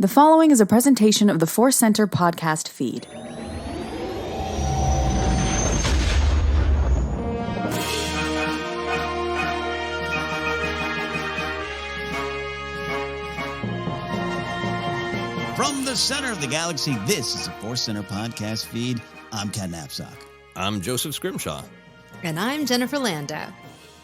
The following is a presentation of the ForceCenter podcast feed. From the center of the galaxy, this is the ForceCenter podcast feed. I'm Ken Napzok. I'm Joseph Scrimshaw. And I'm Jennifer Landa.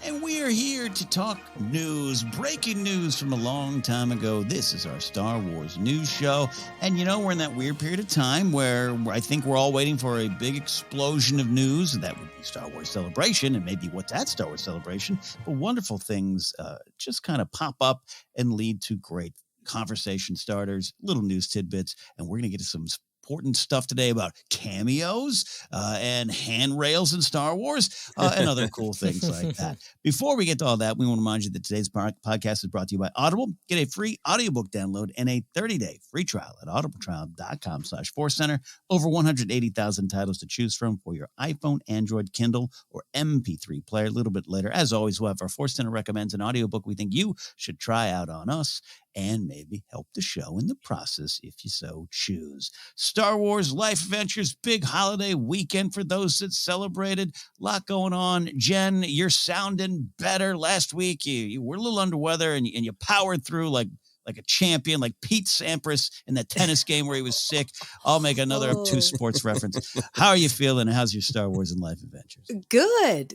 And we are here to talk news, breaking news from a long time ago. This is our Star Wars news show. And, you know, we're in that weird period of time where I think we're all waiting for a big explosion of news. And that would be Star Wars Celebration and maybe what's at Star Wars Celebration. But wonderful things just kind of pop up and lead to great conversation starters, little news tidbits. And we're going to get to some important stuff today about cameos and handrails in Star Wars and other cool things like that. Before we get to all that, we want to remind you that today's podcast is brought to you by Audible. Get a free audiobook download and a 30-day free trial at audibletrial.com/ForceCenter. Over 180,000 titles to choose from for your iPhone, Android, Kindle, or MP3 player. A little bit later, as always, we'll have our ForceCenter recommends an audiobook we think you should try out on us and maybe help the show in the process if you so choose. Star Wars Life Adventures, big holiday weekend for those that celebrated. A lot going on. Jen, you're sounding better. Last week, you were a little under weather and you powered through like a champion, like Pete Sampras in that tennis game where he was sick. I'll make another obtuse sports reference. How are you feeling? How's your Star Wars and Life Adventures? Good.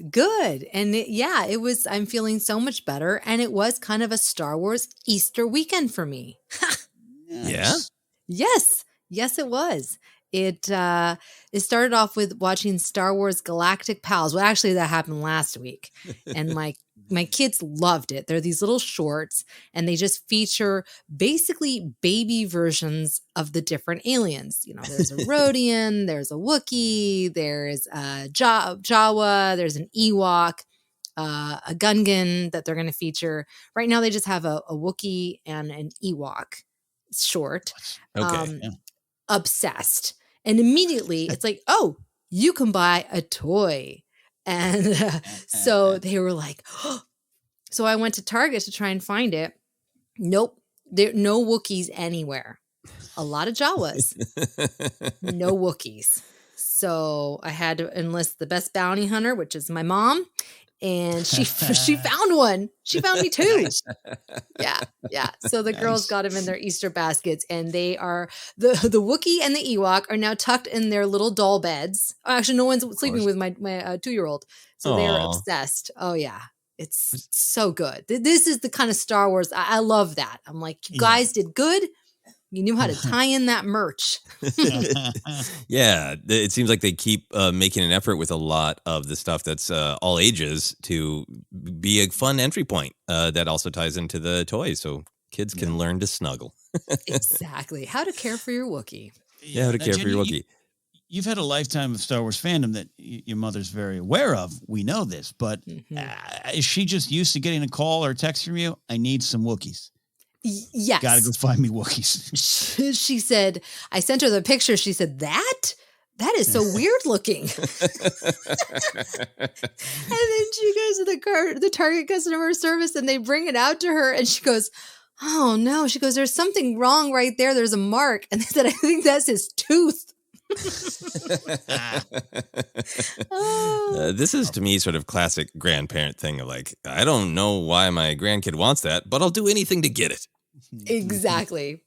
And I'm feeling so much better. And it was kind of a Star Wars Easter weekend for me. Nice. Yeah? Yes, it was. It started off with watching Star Wars Galactic Pals. Well, actually, that happened last week. And my kids loved it. They're these little shorts, and they just feature basically baby versions of the different aliens. You know, there's a Rhodian, there's a Wookiee, there's a Jawa, there's an Ewok, a Gungan that they're going to feature. Right now, they just have a Wookiee and an Ewok short. Okay. Obsessed. And immediately, it's like, oh, you can buy a toy. And so they were like, oh. So I went to Target to try and find it. Nope. There no Wookiees anywhere. A lot of Jawas. No Wookiees. So I had to enlist the best bounty hunter, which is my mom. And she found one. She found me two. Nice. Yeah. So the girls got them in their Easter baskets, and they are the Wookiee and the Ewok are now tucked in their little doll beds. Actually, no one's sleeping with my 2-year-old, so they're obsessed. Oh yeah, it's so good. This is the kind of Star Wars I love. That I'm like, you guys did good. You knew how to tie in that merch. Yeah, it seems like they keep making an effort with a lot of the stuff that's all ages to be a fun entry point that also ties into the toys, so kids can learn to snuggle. Exactly. How to care for your Wookiee. Yeah, how to care for your Wookiee. You've had a lifetime of Star Wars fandom that your mother's very aware of. We know this, but is she just used to getting a call or text from you? I need some Wookiees. Yes. Gotta go find me Wookiees. She said, I sent her the picture. She said, that is so weird looking. And then she goes to the Target customer service and they bring it out to her and she goes, oh no. She goes, there's something wrong right there. There's a mark. And they said, I think that's his tooth. This is to me sort of classic grandparent thing of like, I don't know why my grandkid wants that, but I'll do anything to get it. Exactly.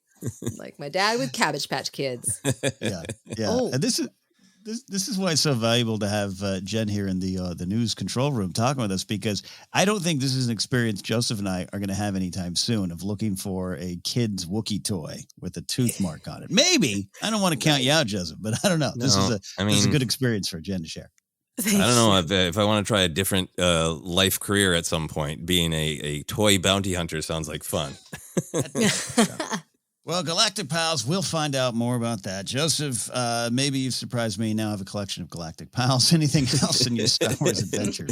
Like my dad with Cabbage Patch Kids. Yeah. Oh. And this is why it's so valuable to have Jen here in the news control room talking with us, because I don't think this is an experience Joseph and I are going to have anytime soon of looking for a kid's Wookiee toy with a tooth mark on it. Maybe. I don't want to count you out, Joseph, but I don't know. This is a good experience for Jen to share. I don't know if I want to try a different life career at some point. Being a toy bounty hunter sounds like fun. Well, Galactic Pals, we'll find out more about that. Joseph, maybe you've surprised me. Now I have a collection of Galactic Pals. Anything else in your Star Wars adventure?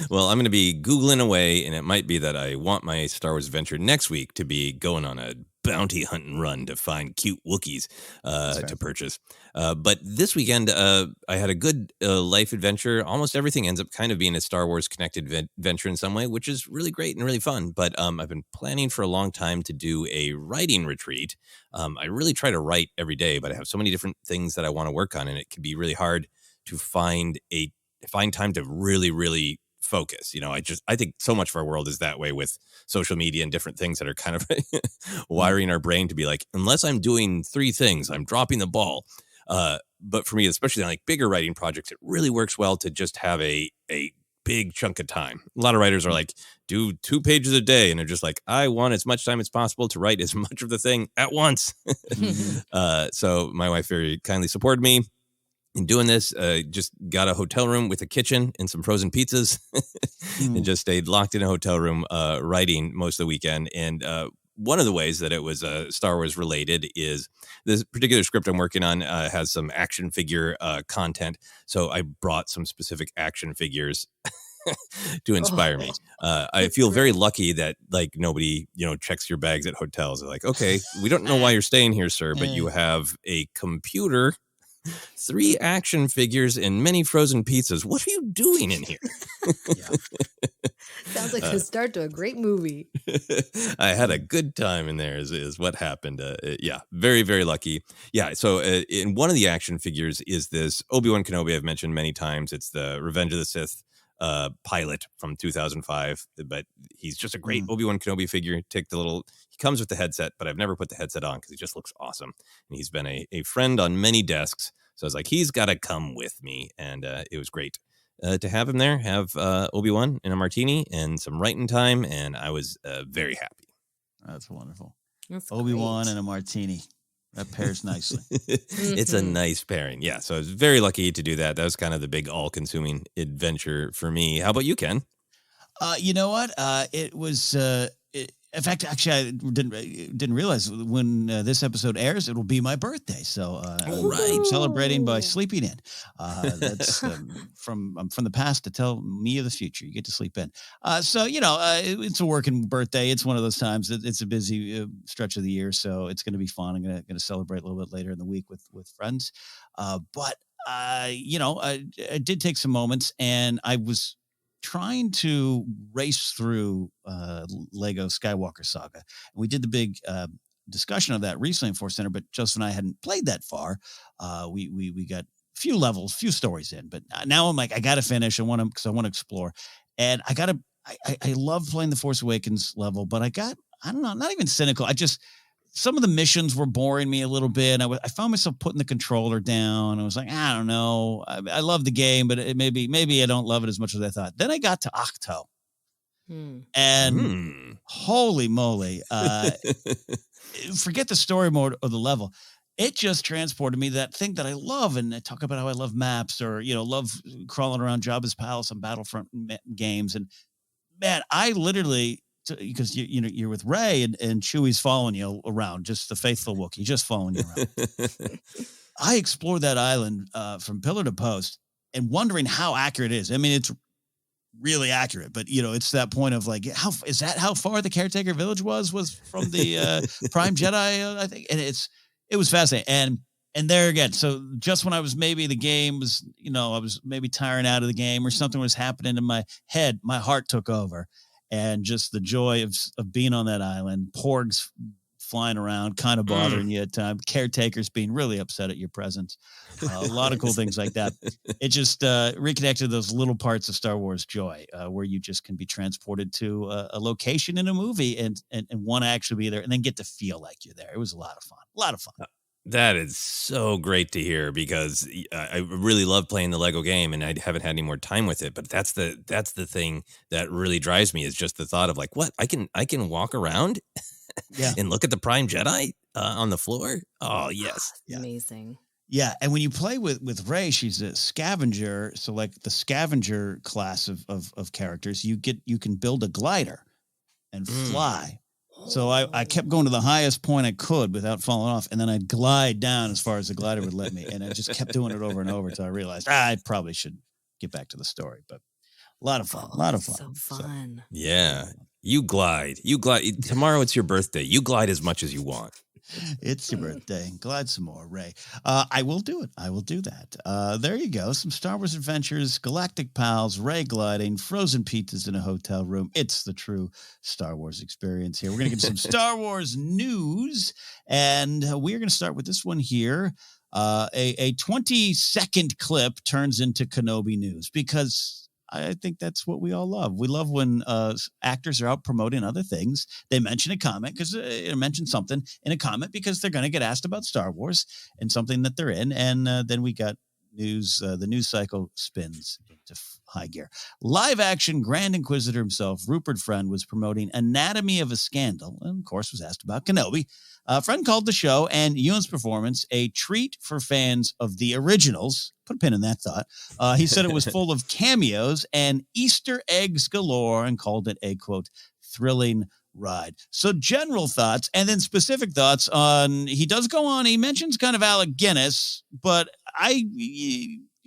Well, I'm going to be Googling away, and it might be that I want my Star Wars adventure next week to be going on a bounty hunting run to find cute Wookiees to purchase. But this weekend, I had a good life adventure. Almost everything ends up kind of being a Star Wars connected adventure in some way, which is really great and really fun. But I've been planning for a long time to do a writing retreat. I really try to write every day, but I have so many different things that I want to work on, and it can be really hard to find time to really, really focus. I think so much of our world is that way with social media and different things that are kind of wiring our brain to be like, unless I'm doing 3 things, I'm dropping the ball. But for me, especially on like bigger writing projects, it really works well to just have a big chunk of time. A lot of writers are like, do 2 pages a day. And they're just like, I want as much time as possible to write as much of the thing at once. So my wife very kindly supported me in doing this. Just got a hotel room with a kitchen and some frozen pizzas and just stayed locked in a hotel room writing most of the weekend. And one of the ways that it was Star Wars related is this particular script I'm working on has some action figure content. So I brought some specific action figures to inspire me. I feel very lucky that like nobody, checks your bags at hotels. They're like, okay, we don't know why you're staying here, sir, but you have a computer, 3 action figures, and many frozen pizzas. What are you doing in here? Sounds like the start to a great movie. I had a good time in there is what happened. Very, very lucky. Yeah, so in one of the action figures is this Obi-Wan Kenobi I've mentioned many times. It's the Revenge of the Sith pilot from 2005, but he's just a great Obi-Wan Kenobi figure. He comes with the headset, but I've never put the headset on because he just looks awesome. And he's been a friend on many desks. So I was like, he's got to come with me. And it was great to have him there, have Obi-Wan in a martini and some writing time. And I was very happy. That's wonderful. That's Obi-Wan great. and a martini. That pairs nicely. It's a nice pairing. Yeah. So I was very lucky to do that. That was kind of the big all-consuming adventure for me. How about you, Ken? You know what? It was... in fact, actually, I didn't realize when this episode airs, it will be my birthday. So I'm celebrating by sleeping in. That's from the past to tell me of the future. You get to sleep in. So it's a working birthday. It's one of those times that it's a busy stretch of the year, so it's going to be fun. I'm going to celebrate a little bit later in the week with friends. But I did take some moments, and I was trying to race through Lego Skywalker Saga. And we did the big discussion of that recently in ForceCenter, but Joseph and I hadn't played that far. We got a few levels, few stories in, but now I'm like, I got to finish. I want to explore. And I love playing the Force Awakens level, but I don't know, not even cynical. Some of the missions were boring me a little bit. I found myself putting the controller down. I was like, I don't know. I love the game, but maybe I don't love it as much as I thought. Then I got to Octo. And holy moly, forget the story mode or the level. It just transported me to that thing that I love. And I talk about how I love maps or, love crawling around Jabba's palace on Battlefront games. And man, I literally... because you're with Rey and Chewie's following you around, just the faithful Wookiee, just following you around. I explored that island from pillar to post and wondering how accurate it is. I mean, it's really accurate, but it's that point of like, how far the Caretaker Village was from the Prime Jedi, I think, and it was fascinating. And there again, so just when I was maybe the game was, I was maybe tiring out of the game or something was happening in my head, my heart took over. And just the joy of being on that island, porgs flying around, kind of bothering you at times, caretakers being really upset at your presence, a lot of cool things like that. It just reconnected those little parts of Star Wars joy where you just can be transported to a location in a movie and want to actually be there and then get to feel like you're there. It was a lot of fun. That is so great to hear because I really love playing the Lego game and I haven't had any more time with it. But that's the thing that really drives me is just the thought of like, what I can walk around and look at the Prime Jedi on the floor. Oh, yes. Amazing. Yeah. And when you play with Rey, she's a scavenger. So like the scavenger class of characters, you can build a glider and fly. So I kept going to the highest point I could without falling off, and then I'd glide down as far as the glider would let me, and I just kept doing it over and over until I realized I probably should get back to the story. But a lot of fun, So fun. Yeah. You glide. Tomorrow it's your birthday. You glide as much as you want. It's your birthday. Glide some more, Ray. I will do it. I will do that. There you go. Some Star Wars adventures, Galactic Pals, Ray gliding, frozen pizzas in a hotel room. It's the true Star Wars experience here. We're going to get some Star Wars news, and we're going to start with this one here. A 20-second clip turns into Kenobi news because I think that's what we all love. We love when actors are out promoting other things. They mention a comment because mention something in a comment because they're going to get asked about Star Wars and something that they're in. And then we got news. The news cycle spins into high gear. Live action Grand Inquisitor himself, Rupert Friend, was promoting Anatomy of a Scandal, and of course was asked about Kenobi. Friend called the show and Ewan's performance a treat for fans of the originals. Put a pin in that thought. He said it was full of cameos and Easter eggs galore and called it a, quote, thrilling ride. So general thoughts and then specific thoughts on, he does go on, he mentions kind of Alec Guinness, but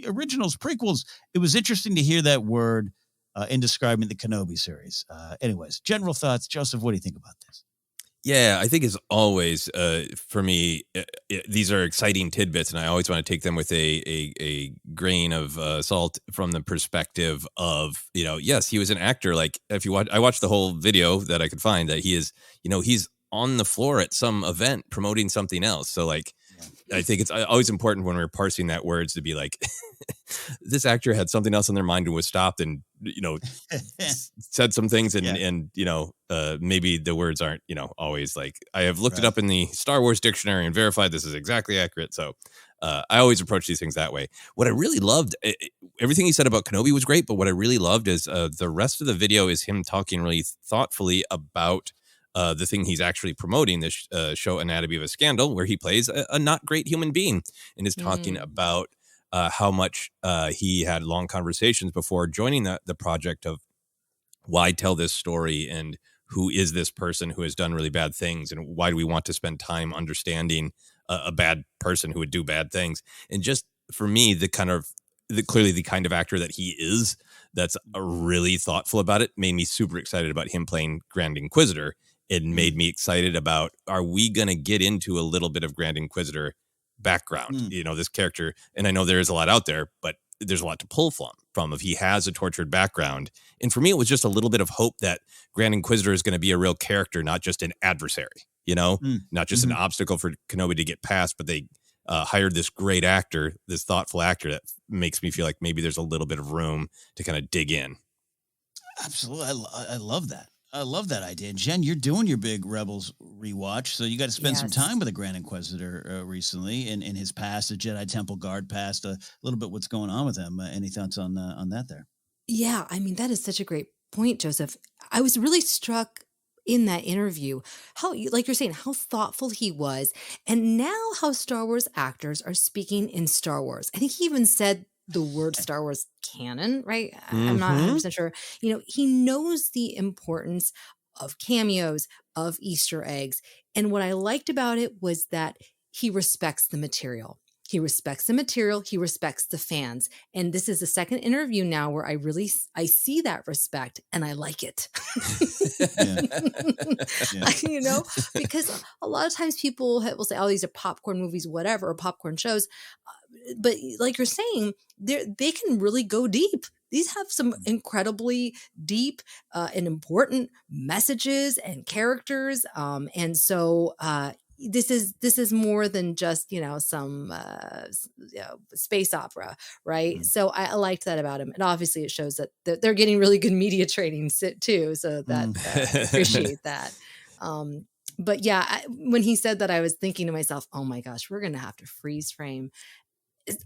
originals, prequels, it was interesting to hear that word in describing the Kenobi series. Anyways, general thoughts. Joseph, what do you think about this? Yeah, I think as always, for me, these are exciting tidbits, and I always want to take them with a grain of salt from the perspective of, yes, he was an actor. Like if you watch, I watched the whole video that I could find that he is, he's on the floor at some event promoting something else. So like, I think it's always important when we're parsing that words to be like, this actor had something else on their mind and was stopped and, said some things and maybe the words aren't, always like, I have looked it up in the Star Wars dictionary and verified this is exactly accurate. So I always approach these things that way. What I really loved, everything he said about Kenobi was great, but what I really loved is the rest of the video is him talking really thoughtfully about the thing he's actually promoting, this show Anatomy of a Scandal, where he plays a not great human being and is talking about how much he had long conversations before joining the project of why tell this story and who is this person who has done really bad things and why do we want to spend time understanding a bad person who would do bad things. And just for me, clearly the kind of actor that he is, that's really thoughtful about it, made me super excited about him playing Grand Inquisitor. It made me excited about, are we going to get into a little bit of Grand Inquisitor background? This character, and I know there is a lot out there, but there's a lot to pull from if he has a tortured background. And for me, it was just a little bit of hope that Grand Inquisitor is going to be a real character, not just an adversary, not just an obstacle for Kenobi to get past, but they hired this great actor, this thoughtful actor that makes me feel like maybe there's a little bit of room to kind of dig in. Absolutely. I love that. I love that idea. And Jen, you're doing your big Rebels rewatch, so you got to spend some time with the Grand Inquisitor recently in his past, the Jedi Temple Guard past, a little bit what's going on with him. Any thoughts on that there? Yeah, I mean, that is such a great point, Joseph. I was really struck in that interview how, like you're saying, how thoughtful he was, and now how Star Wars actors are speaking in Star Wars. I think he even said the word Star Wars canon, right? I'm not 100% sure. He knows the importance of cameos, of Easter eggs. And what I liked about it was that he respects the material. He respects the material. He respects the fans. And this is the second interview now where I see that respect and I like it. Because a lot of times people will say, oh, these are popcorn movies, whatever, or popcorn shows. But like you're saying, they can really go deep. These have some incredibly deep and important messages and characters. And so this is more than just, some space opera, right? So I liked that about him. And obviously it shows that they're getting really good media training too. So that I appreciate that. But yeah, when he said that, I was thinking to myself, oh my gosh, we're going to have to freeze frame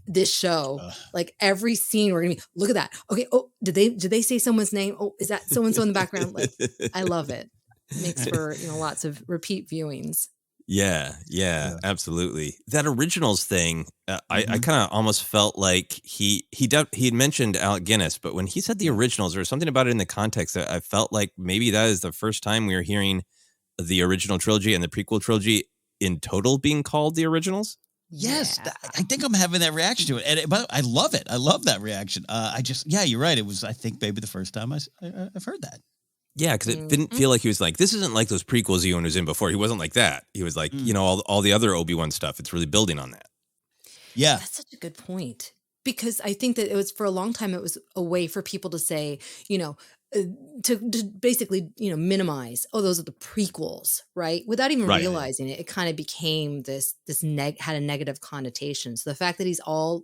this show. Like every scene we're gonna be, look at that. Okay. Oh, did they say someone's name? Oh, is that so-and-so in the background? Like, I love it. It makes for, lots of repeat viewings. Yeah, absolutely. That originals thing, I kind of almost felt like he had mentioned Alec Guinness, but when he said the originals, there was something about it in the context that I felt like maybe that is the first time we were hearing the original trilogy and the prequel trilogy in total being called the originals. Yes, I think I'm having that reaction to it, but I love it. I love that reaction. You're right. It was, I think, maybe the first time I've heard that. Yeah, because it didn't feel like he was like, this isn't like those prequels Ewan was in before. He wasn't like that. He was like, all the other Obi-Wan stuff. It's really building on that. Yeah. That's such a good point. Because I think that it was, for a long time, it was a way for people to say, to basically, minimize, those are the prequels, right? Without even realizing it, it kind of became this had a negative connotation. So the fact that he's all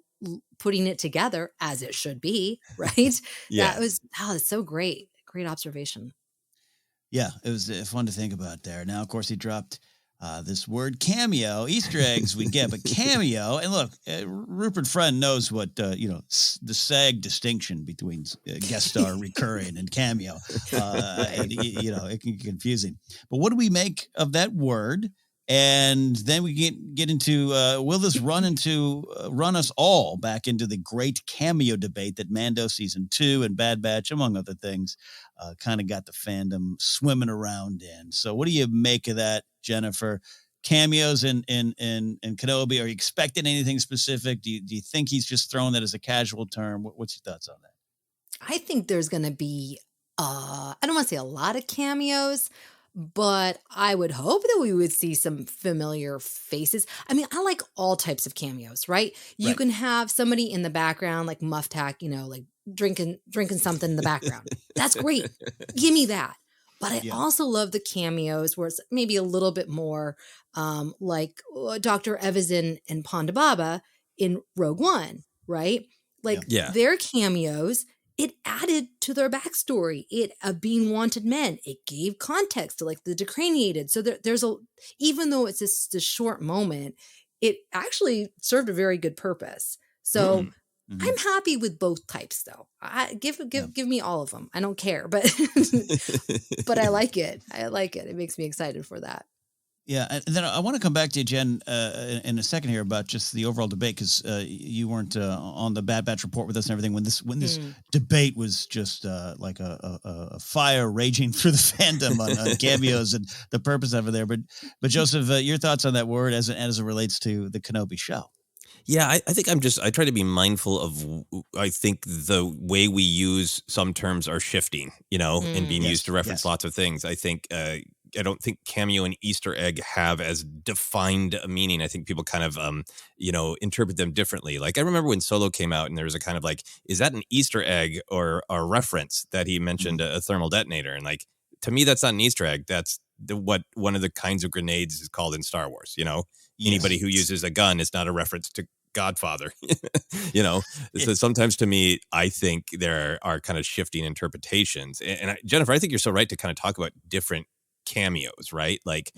putting it together as it should be, right? Yeah. That's so great. Great observation. Yeah, it was fun to think about there. Now, of course, he dropped this word cameo, Easter eggs we get, but cameo. And look, Rupert Friend knows what, the SAG distinction between guest star, recurring, and cameo. And, it can get confusing. But what do we make of that word? And then we get into, will this run us all back into the great cameo debate that Mando Season 2 and Bad Batch, among other things, kind of got the fandom swimming around in. So what do you make of that, Jennifer? Cameos in Kenobi, are you expecting anything specific? Do you think he's just throwing that as a casual term? What's your thoughts on that? I think there's going to be, I don't want to say a lot of cameos, but I would hope that we would see some familiar faces. I mean, I like all types of cameos, right? You can have somebody in the background, like Muftak, like drinking something in the background. That's great. Give me that. But I also love the cameos where it's maybe a little bit more like Dr. Evazan and Ponda Baba in Rogue One, right? Like their cameos, it added to their backstory. It being wanted men. It gave context to like the decraniated. So there's even though it's just a short moment, it actually served a very good purpose. So I'm happy with both types, though. Give me all of them. I don't care, but but I like it. I like it. It makes me excited for that. Yeah, and then I want to come back to you, Jen, in a second here about just the overall debate, because you weren't on the Bad Batch report with us and everything when this debate was just like a fire raging through the fandom on cameos and the purpose of it there. But Joseph, your thoughts on that word as it relates to the Kenobi show? Yeah, I think I try to be mindful of, I think the way we use some terms are shifting, and being used to reference lots of things. I think, I don't think cameo and Easter egg have as defined a meaning. I think people kind of, interpret them differently. Like I remember when Solo came out and there was a kind of like, is that an Easter egg or a reference that he mentioned a thermal detonator? And like, to me, that's not an Easter egg. That's what one of the kinds of grenades is called in Star Wars. Anybody who uses a gun is not a reference to Godfather, So sometimes to me, I think there are kind of shifting interpretations. And Jennifer, I think you're so right to kind of talk about different cameos, right? Like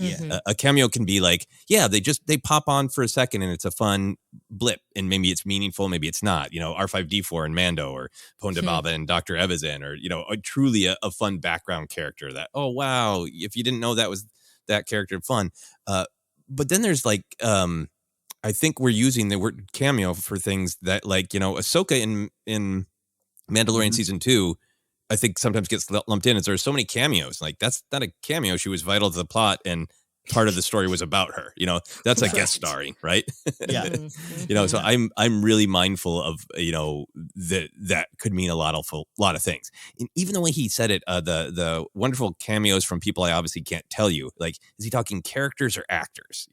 a cameo can be like, they pop on for a second and it's a fun blip and maybe it's meaningful, maybe it's not, R5D4 and Mando or Ponda Baba and Dr. Evazan, or truly a fun background character that, oh, wow, if you didn't know that was that character, fun. But then there's like, I think we're using the word cameo for things that like, Ahsoka in Mandalorian season 2, I think sometimes gets lumped in as there's so many cameos. Like that's not a cameo. She was vital to the plot and part of the story was about her, that's a guest starring, right? So I'm really mindful of, that could mean a lot of things. And even the way he said it, the wonderful cameos from people I obviously can't tell you, like, is he talking characters or actors,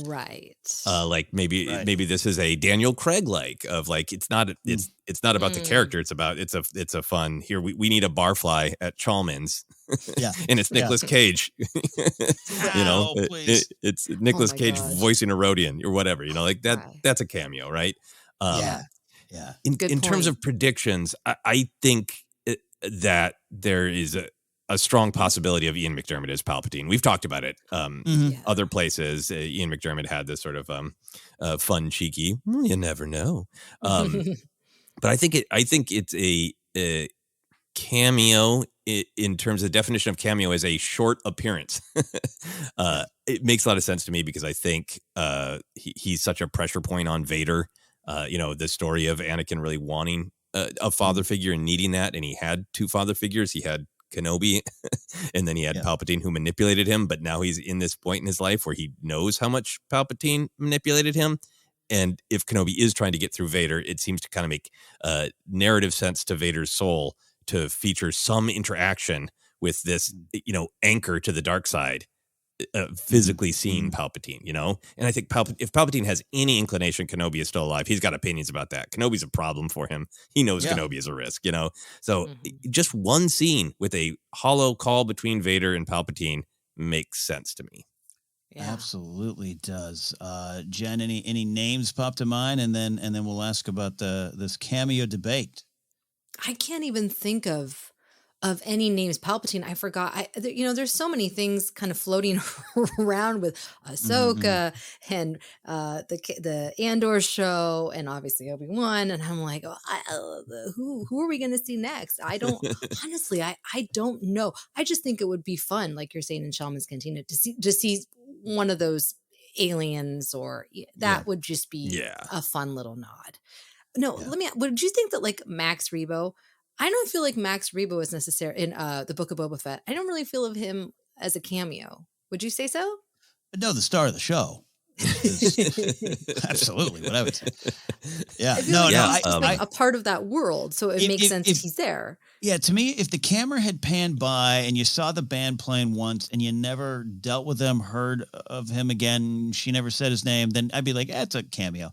Right. Like maybe this is a Daniel Craig of like, it's not about the character. It's about, it's a fun here. We need a barfly at Chalmers. And it's Nicolas Cage, it's Nicolas Cage voicing a Rodian or whatever, like that, that's a cameo, right? In terms of predictions, I think that there is a strong possibility of Ian McDermott as Palpatine. We've talked about it. Other places, Ian McDermott had this sort of fun, cheeky, you never know. But I think it's a cameo in terms of the definition of cameo is a short appearance. It makes a lot of sense to me because I think he's such a pressure point on Vader. The story of Anakin really wanting a father figure and needing that. And he had two father figures. He had Kenobi and then he had Palpatine who manipulated him. But now he's in this point in his life where he knows how much Palpatine manipulated him. And if Kenobi is trying to get through Vader, it seems to kind of make narrative sense to Vader's soul to feature some interaction with this, anchor to the dark side, physically seeing Palpatine, And I think if Palpatine has any inclination Kenobi is still alive, he's got opinions about that. Kenobi's a problem for him. He knows Kenobi is a risk, So just one scene with a hollow call between Vader and Palpatine makes sense to me. Yeah. Absolutely does. Jen, any names pop to mind, and then we'll ask about this cameo debate. I can't even think of any names. Palpatine, I forgot. There's so many things kind of floating around with Ahsoka and the Andor show, and obviously Obi-Wan. And I'm like, who are we going to see next? I don't honestly. I don't know. I just think it would be fun, like you're saying in Shaman's Cantina, to see one of those aliens, or that would just be a fun little nod. No, would you think that like Max Rebo? I don't feel like Max Rebo is necessary in the Book of Boba Fett. I don't really feel of him as a cameo. Would you say so? No, the star of the show. Absolutely, what I would say. Yeah, like a part of that world, so it makes sense if he's there. Yeah, to me, if the camera had panned by and you saw the band playing once and you never dealt with them, heard of him again, she never said his name, then I'd be like, it's a cameo.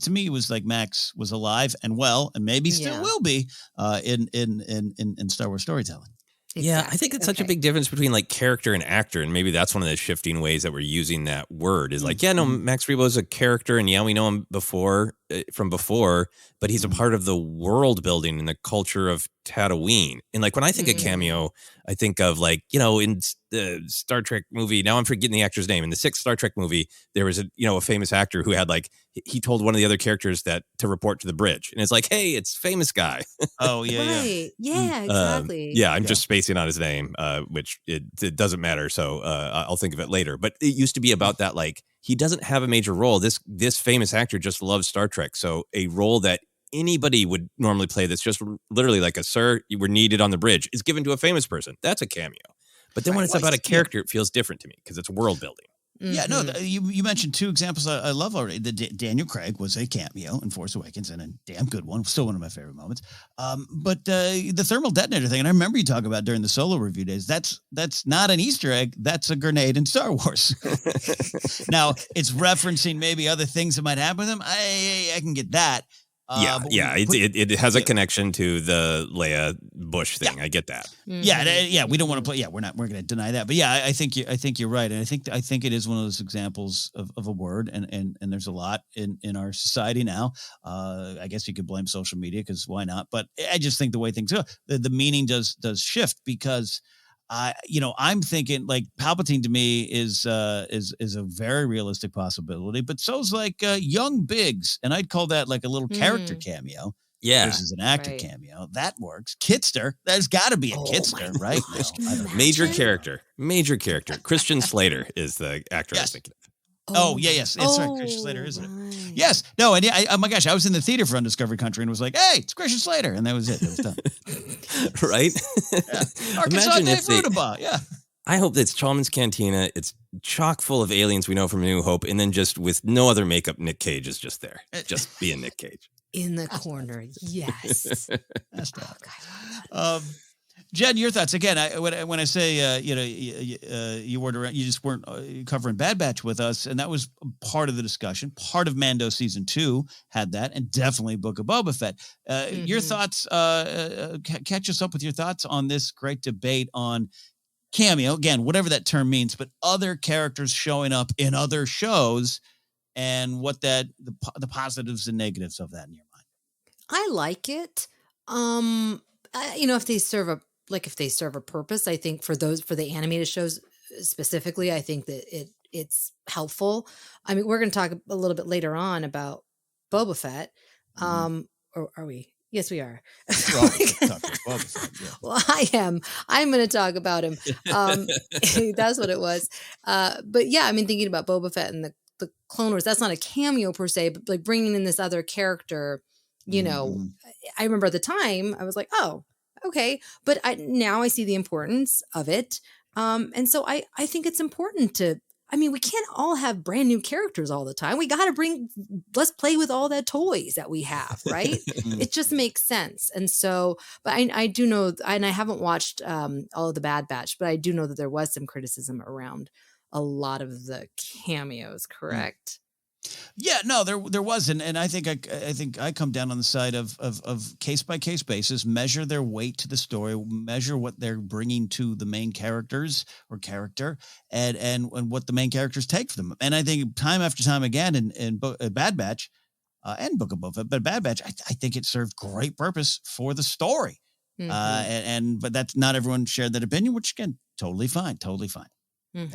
To me, it was like Max was alive and well, and maybe still will be in Star Wars storytelling. Exactly. Yeah, I think it's such a big difference between like character and actor, and maybe that's one of the shifting ways that we're using that word. Is like, Max Rebo is a character, and we know him from before, but he's a part of the world building and the culture of Tatooine. And like when I think of cameo, I think of like in the Star Trek movie. Now I'm forgetting the actor's name. In the 6th Star Trek movie, there was a famous actor who had like he told one of the other characters that to report to the bridge, and it's like, hey, it's famous guy. Oh yeah, right. Yeah, exactly. I'm just spacing on his name, which it doesn't matter. So I'll think of it later. But it used to be about that, like he doesn't have a major role. This famous actor just loves Star Trek, so a role that anybody would normally play that's just literally like a sir, you were needed on the bridge is given to a famous person. That's a cameo. But then when it's about a character, it feels different to me because it's world building. Yeah, no, you mentioned 2 examples I love already. Daniel Craig was a cameo in Force Awakens, and a damn good one. Still one of my favorite moments. But the thermal detonator thing, and I remember you talking about during the Solo review days, that's not an Easter egg. That's a grenade in Star Wars. Now, it's referencing maybe other things that might happen with him. I can get that. It has a connection to the Leia Bush thing. I get that. We don't want to play. We're going to deny that. But I think you're right, and I think it is one of those examples of a word, and there's a lot in our society now. I guess you could blame social media because why not? But I just think the way things go, the meaning does shift because. I'm thinking like Palpatine to me is a very realistic possibility, but so's like young Biggs, and I'd call that like a little character cameo. Yeah, versus an actor cameo that works. Kitster, there's got to be a Kitster, right? Major character. Christian Slater is the actor I was thinking of. Yes. It's right. Christian Slater, isn't it? Yes. No, and oh my gosh, I was in the theater for Undiscovered Country and was like, hey, it's Christian Slater. And that was it. It was done. Right? Arkansas Dave Rudabaugh. Yeah. I hope that Chalmers Cantina, it's chock full of aliens we know from New Hope, and then just with no other makeup, Nick Cage is just there. Just being Nick Cage. In the corner. Yes. That's right. Jen, your thoughts again? When I say you weren't around, you just weren't covering Bad Batch with us, and that was part of the discussion. Part of Mando season 2 had that, and definitely Book of Boba Fett. Your thoughts? Catch us up with your thoughts on this great debate on cameo again, whatever that term means, but other characters showing up in other shows, and what the positives and negatives of that in your mind. I like it. If they serve a purpose, I think for the animated shows specifically, I think that it's helpful. I mean, we're going to talk a little bit later on about Boba Fett. Or are we? Yes, we are. Well, I am. I'm going to talk about him. That's what it was. But yeah, I mean, thinking about Boba Fett and the Clone Wars, that's not a cameo per se, but like bringing in this other character, I remember at the time I was like, oh, okay. But now I see the importance of it. And so I think it's important to I mean, we can't all have brand new characters all the time. We got to let's play with all the toys that we have, right? It just makes sense. And so, but I do know, and I haven't watched all of the Bad Batch, but I do know that there was some criticism around a lot of the cameos, correct? Yeah, no, there wasn't, and I think I come down on the side of case by case basis, measure their weight to the story, measure what they're bringing to the main characters or character, and what the main characters take for them. And I think time after time again in Bad Batch and Book of Boba Fett, but Bad Batch, I think it served great purpose for the story. But that's not everyone shared that opinion, which again, totally fine.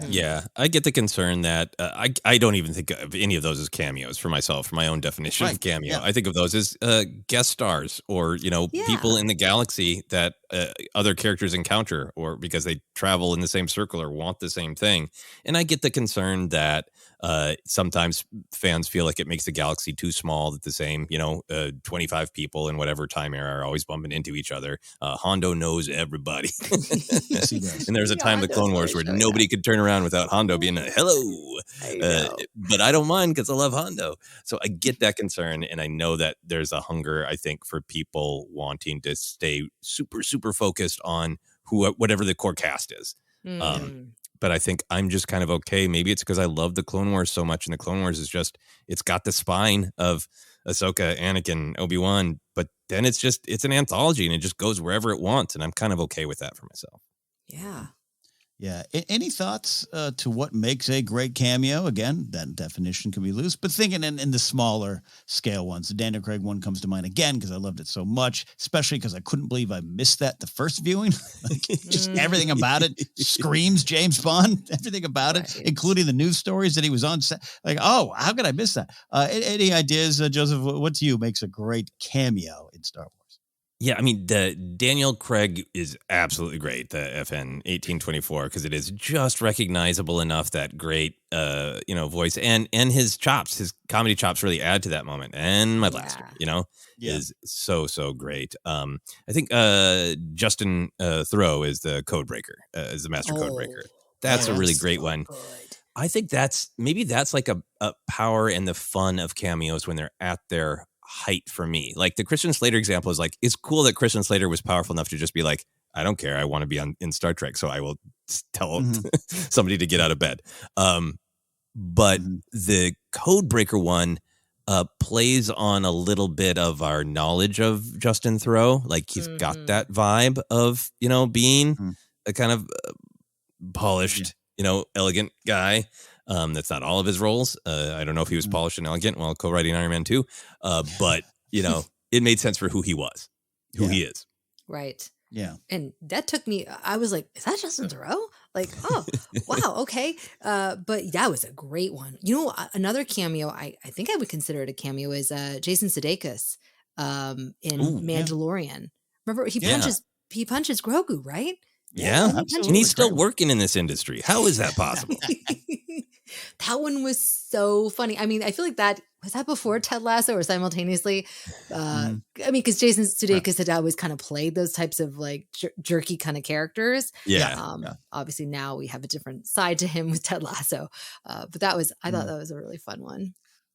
Yeah, I get the concern that I don't even think of any of those as cameos for myself, for my own definition of cameo. Yeah. I think of those as guest stars or, people in the galaxy that other characters encounter or because they travel in the same circle or want the same thing. And I get the concern that sometimes fans feel like it makes the galaxy too small, that the same, 25 people in whatever time era are always bumping into each other. Hondo knows everybody. Yes, he does. And there was a time in the Clone Wars where nobody could turn around without Hondo being hello. But I don't mind because I love Hondo. So I get that concern. And I know that there's a hunger, I think, for people wanting to stay super, super focused on whatever the core cast is. But I think I'm just kind of okay. Maybe it's because I love the Clone Wars so much. And the Clone Wars is just, it's got the spine of Ahsoka, Anakin, Obi-Wan. But then it's an anthology and it just goes wherever it wants. And I'm kind of okay with that for myself. Yeah. Yeah. Any thoughts to what makes a great cameo? Again, that definition can be loose, but thinking in the smaller scale ones, the Daniel Craig one comes to mind again because I loved it so much, especially because I couldn't believe I missed that the first viewing. Just everything about it screams James Bond, everything about it, including the news stories that he was on set. Like, oh, how could I miss that? Any ideas, Joseph? What to you makes a great cameo in Star Wars? Yeah, I mean, the Daniel Craig is absolutely great, the FN 1824, because it is just recognizable enough, that great, voice, and his chops, his comedy chops really add to that moment. And my blaster, is so great. I think Justin Theroux is the codebreaker, is the master codebreaker. That's a really great one. Good. I think that's like a power and the fun of cameos when they're at their height for me. Like the Christian Slater example is like, it's cool that Christian Slater was powerful enough to just be like, I don't care, I want to be in Star Trek, so I will tell somebody to get out of bed. But the Codebreaker one plays on a little bit of our knowledge of Justin Theroux. Like he's got that vibe of, being a kind of polished, elegant guy. That's not all of his roles. I don't know if he was polished and elegant while co-writing Iron Man 2. But, it made sense for who he was, who he is. Right. Yeah. And that took me, I was like, is that Justin Theroux? Like, oh, wow. Okay. But that was a great one. Another cameo, I think I would consider it a cameo, is Jason Sudeikis in Mandalorian. Yeah. Remember, he punches Grogu, right? Yeah. And he's still working in this industry. How is that possible? That one was so funny. I mean, I feel like was that before Ted Lasso or simultaneously? I mean, because Jason Sudeikis had always kind of played those types of like jerky kind of characters. Yeah. Obviously now we have a different side to him with Ted Lasso. But I thought that was a really fun one.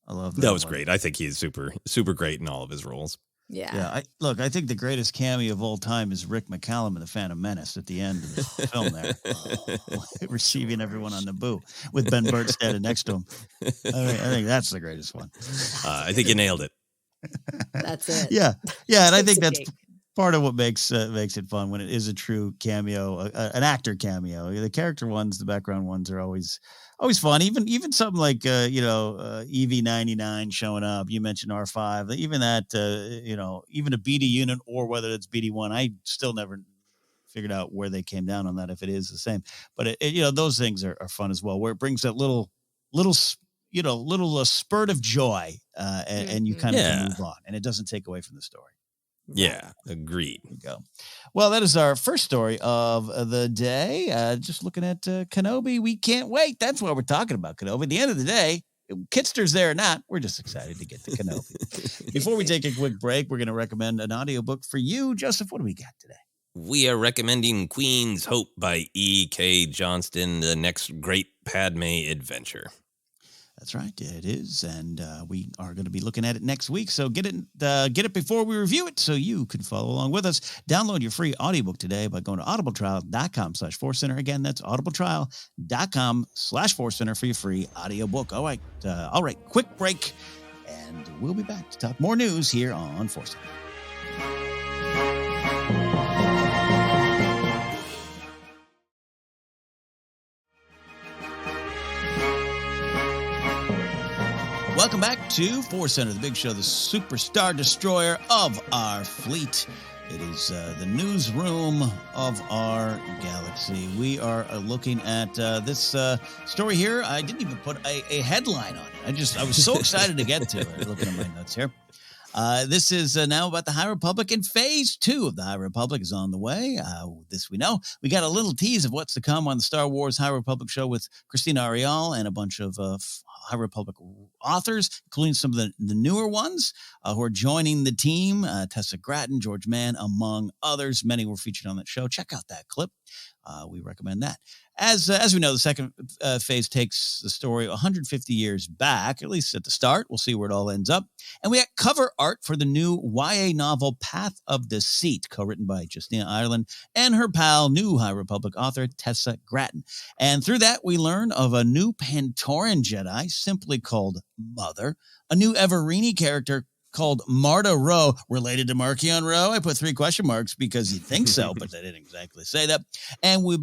I love that. That was great. I think he's super, super great in all of his roles. Yeah. I think the greatest cameo of all time is Rick McCallum in The Phantom Menace at the end of the film there. Receiving everyone on Naboo with Ben Burt standing next to him. I think that's the greatest one. I think you nailed it. That's it. Yeah. And I think that's part of what makes it fun when it is a true cameo, an actor cameo. The character ones, the background ones are always fun. Even something like EV-99 showing up. You mentioned R5. Even that even a BD unit or whether it's BD1. I still never figured out where they came down on that, if it is the same. But those things are fun as well, where it brings that little spurt of joy, and you kind of move on, and it doesn't take away from the story. Yeah, agreed. There you go. Well, that is our first story of the day. Just looking at Kenobi. We can't wait. That's why we're talking about Kenobi. At the end of the day, Kitster's there or not, we're just excited to get to Kenobi. Before we take a quick break, we're going to recommend an audiobook for you. Joseph, what do we got today? we are recommending Queen's Hope by E.K. Johnston, the next great Padme adventure. That's right, it is, and we are going to be looking at it next week. So get it before we review it, so you can follow along with us. Download your free audiobook today by going to audibletrial.com/ForceCenter. Again, that's audibletrial.com/ForceCenter for your free audiobook. All right, quick break, and we'll be back to talk more news here on ForceCenter. Welcome back to ForceCenter, the big show, the superstar destroyer of our fleet. It is the newsroom of our galaxy. We are looking at this story here. I didn't even put a headline on it. I was so excited to get to it. Looking at my notes here. This is now about the High Republic, and Phase 2 of the High Republic is on the way. This we know. We got a little tease of what's to come on the Star Wars High Republic show with Christina Ariel and a bunch of High Republic authors, including some of the newer ones who are joining the team. Tessa Gratton, George Mann, among others. Many were featured on that show. Check out that clip. We recommend that. As we know, the second phase takes the story 150 years back, at least at the start. We'll see where it all ends up. And we got cover art for the new YA novel Path of Deceit, co-written by Justina Ireland and her pal, new High Republic author Tessa Gratton. And through that, we learn of a new Pantoran Jedi, simply called Mother, a new Everini character called Marta Rowe, related to Marchion Rowe. I put 3 question marks because you think so, but they didn't exactly say that. And we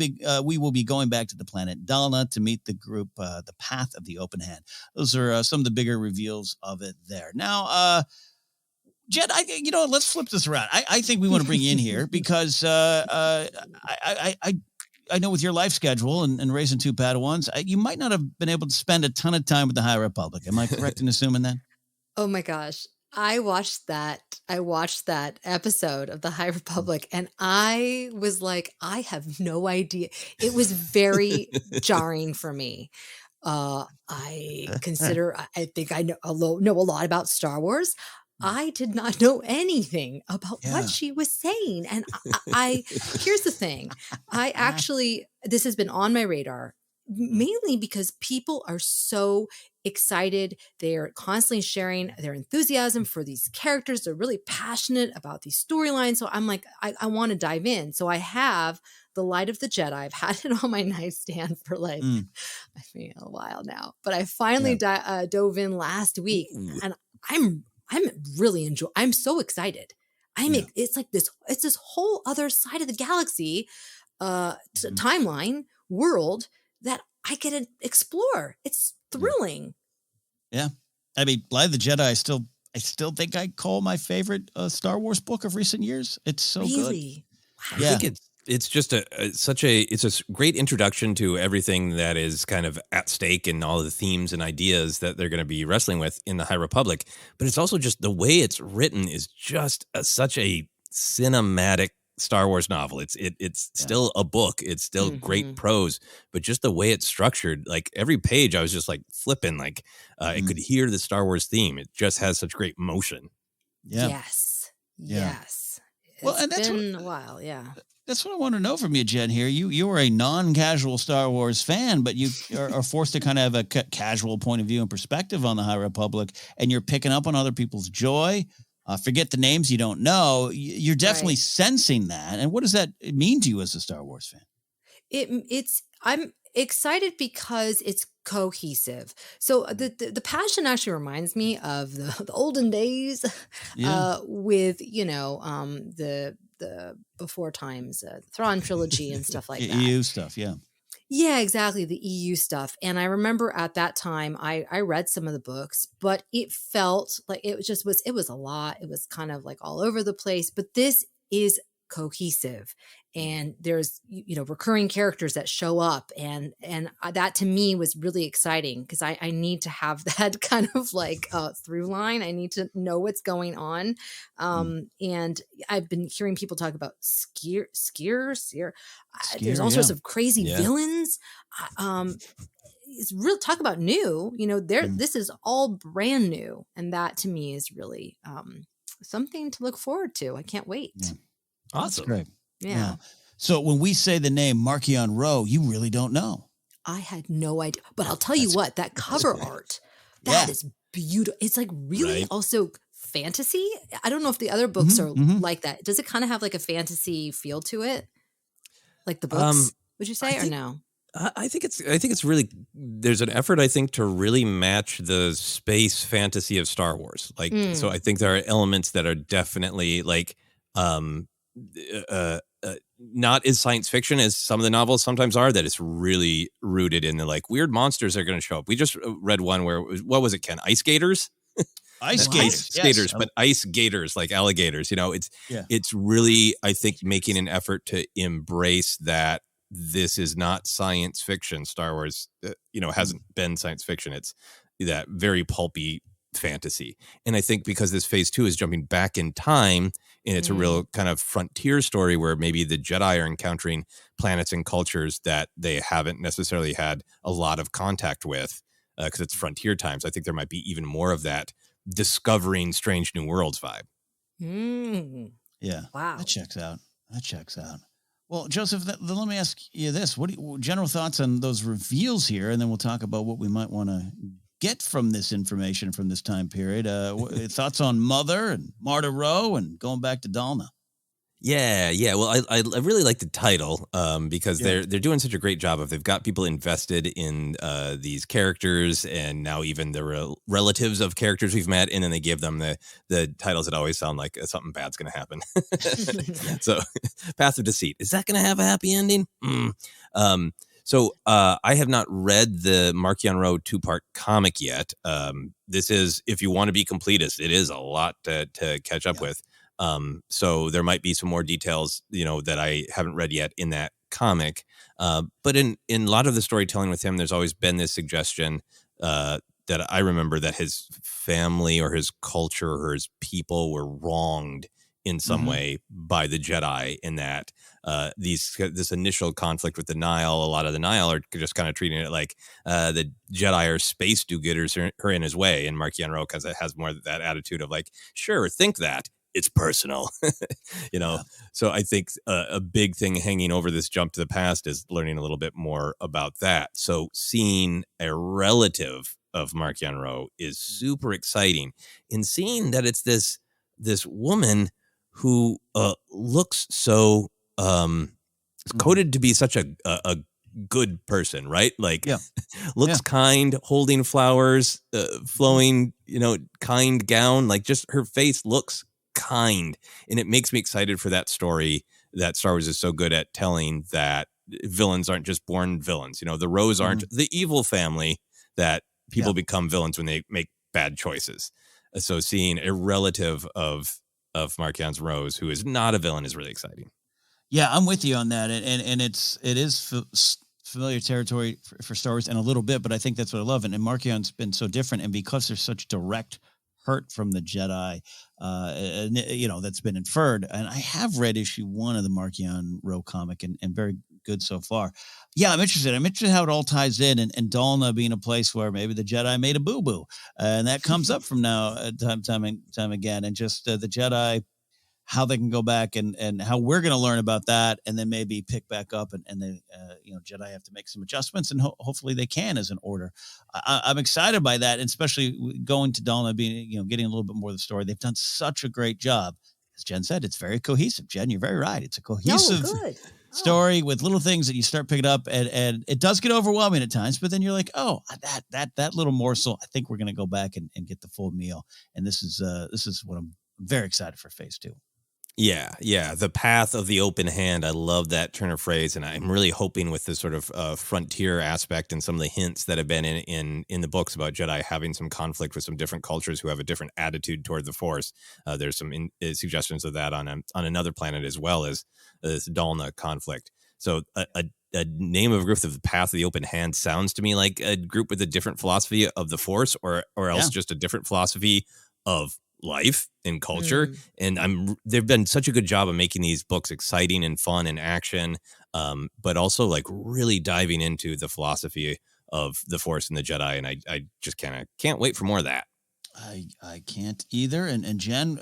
will be going back to the planet Dalna to meet the group, the Path of the Open Hand. Those are some of the bigger reveals of it there. Now, Jed, let's flip this around. I think we want to bring you in here because I know with your life schedule and raising 2 Padawans, you might not have been able to spend a ton of time with the High Republic. Am I correct in assuming that? Oh my gosh. I watched that episode of the High Republic and I was like, I have no idea. It was very jarring for me. I think I know a lot about Star Wars. I did not know anything about what she was saying. And I here's the thing. This has been on my radar, mainly because people are so excited. They're constantly sharing their enthusiasm for these characters. They're really passionate about these storylines. So I'm like, I want to dive in. So I have The Light of the Jedi. I've had it on my nightstand for a while now, but I finally dove in last week and I'm really enjoying. I'm so excited. It's like this, it's this whole other side of the galaxy, timeline world that I get to explore. It's thrilling. Yeah. I mean, Light of the Jedi, I still think I call my favorite Star Wars book of recent years. It's so really good. Wow. I think it's just it's a great introduction to everything that is kind of at stake and all of the themes and ideas that they're going to be wrestling with in the High Republic. But it's also just the way it's written is just such a cinematic Star Wars novel. It's still a book. It's still great prose, but just the way it's structured, like every page, I was just like flipping, like I could hear the Star Wars theme. It just has such great motion. Yeah. Yes. Well, and that's been a while. Yeah. That's what I want to know from you, Jen. Here, you are a non-casual Star Wars fan, but you are forced to kind of have a casual point of view and perspective on the High Republic, and you're picking up on other people's joy. Forget the names you don't know. You're definitely sensing that. And what does that mean to you as a Star Wars fan? I'm excited because it's cohesive. So the passion actually reminds me of the olden days with, the before times, Thrawn trilogy and stuff like that. EU stuff, yeah. Yeah, exactly. The EU stuff. And I remember at that time, I read some of the books, but it felt like it was a lot. It was kind of like all over the place, but this is cohesive and there's, recurring characters that show up. And that to me was really exciting because I need to have that kind of like through line. I need to know what's going on. And I've been hearing people talk about Skier. There's all sorts of crazy villains. It's real talk about new, this is all brand new. And that to me is really something to look forward to. I can't wait. Yeah. Awesome. That's great. Yeah. So when we say the name Marchion Ro, you really don't know. I had no idea. But I'll tell you what, that cover art, that is beautiful. It's like really also fantasy. I don't know if the other books are like that. Does it kind of have like a fantasy feel to it? Like the books, would you say, or no? I think it's really, there's an effort, I think, to really match the space fantasy of Star Wars. Like, so I think there are elements that are definitely like, not as science fiction as some of the novels sometimes are, that it's really rooted in the like weird monsters that are going to show up. We just read one where, what was it, Ken? Ice gators? Ice gators, but ice gators, like alligators. You know, it's really, I think, making an effort to embrace that this is not science fiction. Star Wars, hasn't been science fiction. It's that very pulpy fantasy. And I think because this phase 2 is jumping back in time, and it's a real kind of frontier story where maybe the Jedi are encountering planets and cultures that they haven't necessarily had a lot of contact with, because it's frontier times. I think there might be even more of that discovering strange new worlds vibe. Yeah. Wow. That checks out. Well, Joseph, let me ask you this. What general thoughts on those reveals here? And then we'll talk about what we might want to get from this information from this time period. Thoughts on Mother and Marta Rowe and going back to Dalna? Yeah. Well, I really like the title because they're doing such a great job of, they've got people invested in these characters, and now even the relatives of characters we've met, and then they give them the titles that always sound like something bad's going to happen. So, Path of Deceit, is that going to have a happy ending? So I have not read the Marchion Ro 2-part comic yet. This is, if you want to be completist, it is a lot to catch up with. So there might be some more details, that I haven't read yet in that comic. But in a lot of the storytelling with him, there's always been this suggestion that I remember, that his family or his culture or his people were wronged in some way by the Jedi, in that this initial conflict with the Nihil, a lot of the Nihil are just kind of treating it like the Jedi are space do-gooders are in his way, and Marchion Ro has more of that attitude of like, sure, think that. It's personal, So I think a big thing hanging over this jump to the past is learning a little bit more about that. So seeing a relative of Marchion Ro is super exciting, and seeing that it's this woman who looks so coded to be such a good person, right? Like, looks kind, holding flowers, flowing, kind gown, like just her face looks kind, and it makes me excited for that story that Star Wars is so good at telling, that villains aren't just born villains. The Roes aren't the evil family that people become villains when they make bad choices. So seeing a relative of Marchion's Rose who is not a villain is really exciting. Yeah, I'm with you on that, and it is familiar territory for Star Wars, and a little bit, but I think that's what I love. And Marchion's been so different, and because there's such direct hurt from the Jedi, that's been inferred. And I have read issue 1 of the Marchion Ro comic, and very good so far. Yeah, I'm interested. I'm interested how it all ties in, and Dalna being a place where maybe the Jedi made a boo-boo, and that comes up from now time again, and just the Jedi, how they can go back and how we're going to learn about that, and then maybe pick back up, and then Jedi have to make some adjustments, and hopefully they can as an order. I'm excited by that, and especially going to Dalna, being getting a little bit more of the story. They've done such a great job. As Jen said, it's very cohesive. Jen, you're very right. It's a cohesive story with little things that you start picking up, and it does get overwhelming at times, but then you're like, oh, that little morsel, I think we're going to go back and get the full meal. And this is what I'm very excited for phase 2. Yeah. The path of the open hand. I love that turn of phrase, and I'm really hoping with this sort of frontier aspect and some of the hints that have been in the books about Jedi having some conflict with some different cultures who have a different attitude toward the Force. There's some suggestions of that on another planet, as well as this Dalna conflict. So a name of a group of the path of the open hand sounds to me like a group with a different philosophy of the Force, or else just a different philosophy of life and culture. And they've done such a good job of making these books exciting and fun and action, but also like really diving into the philosophy of the Force and the Jedi. And I just can't wait for more of that. I can't either. And Jen,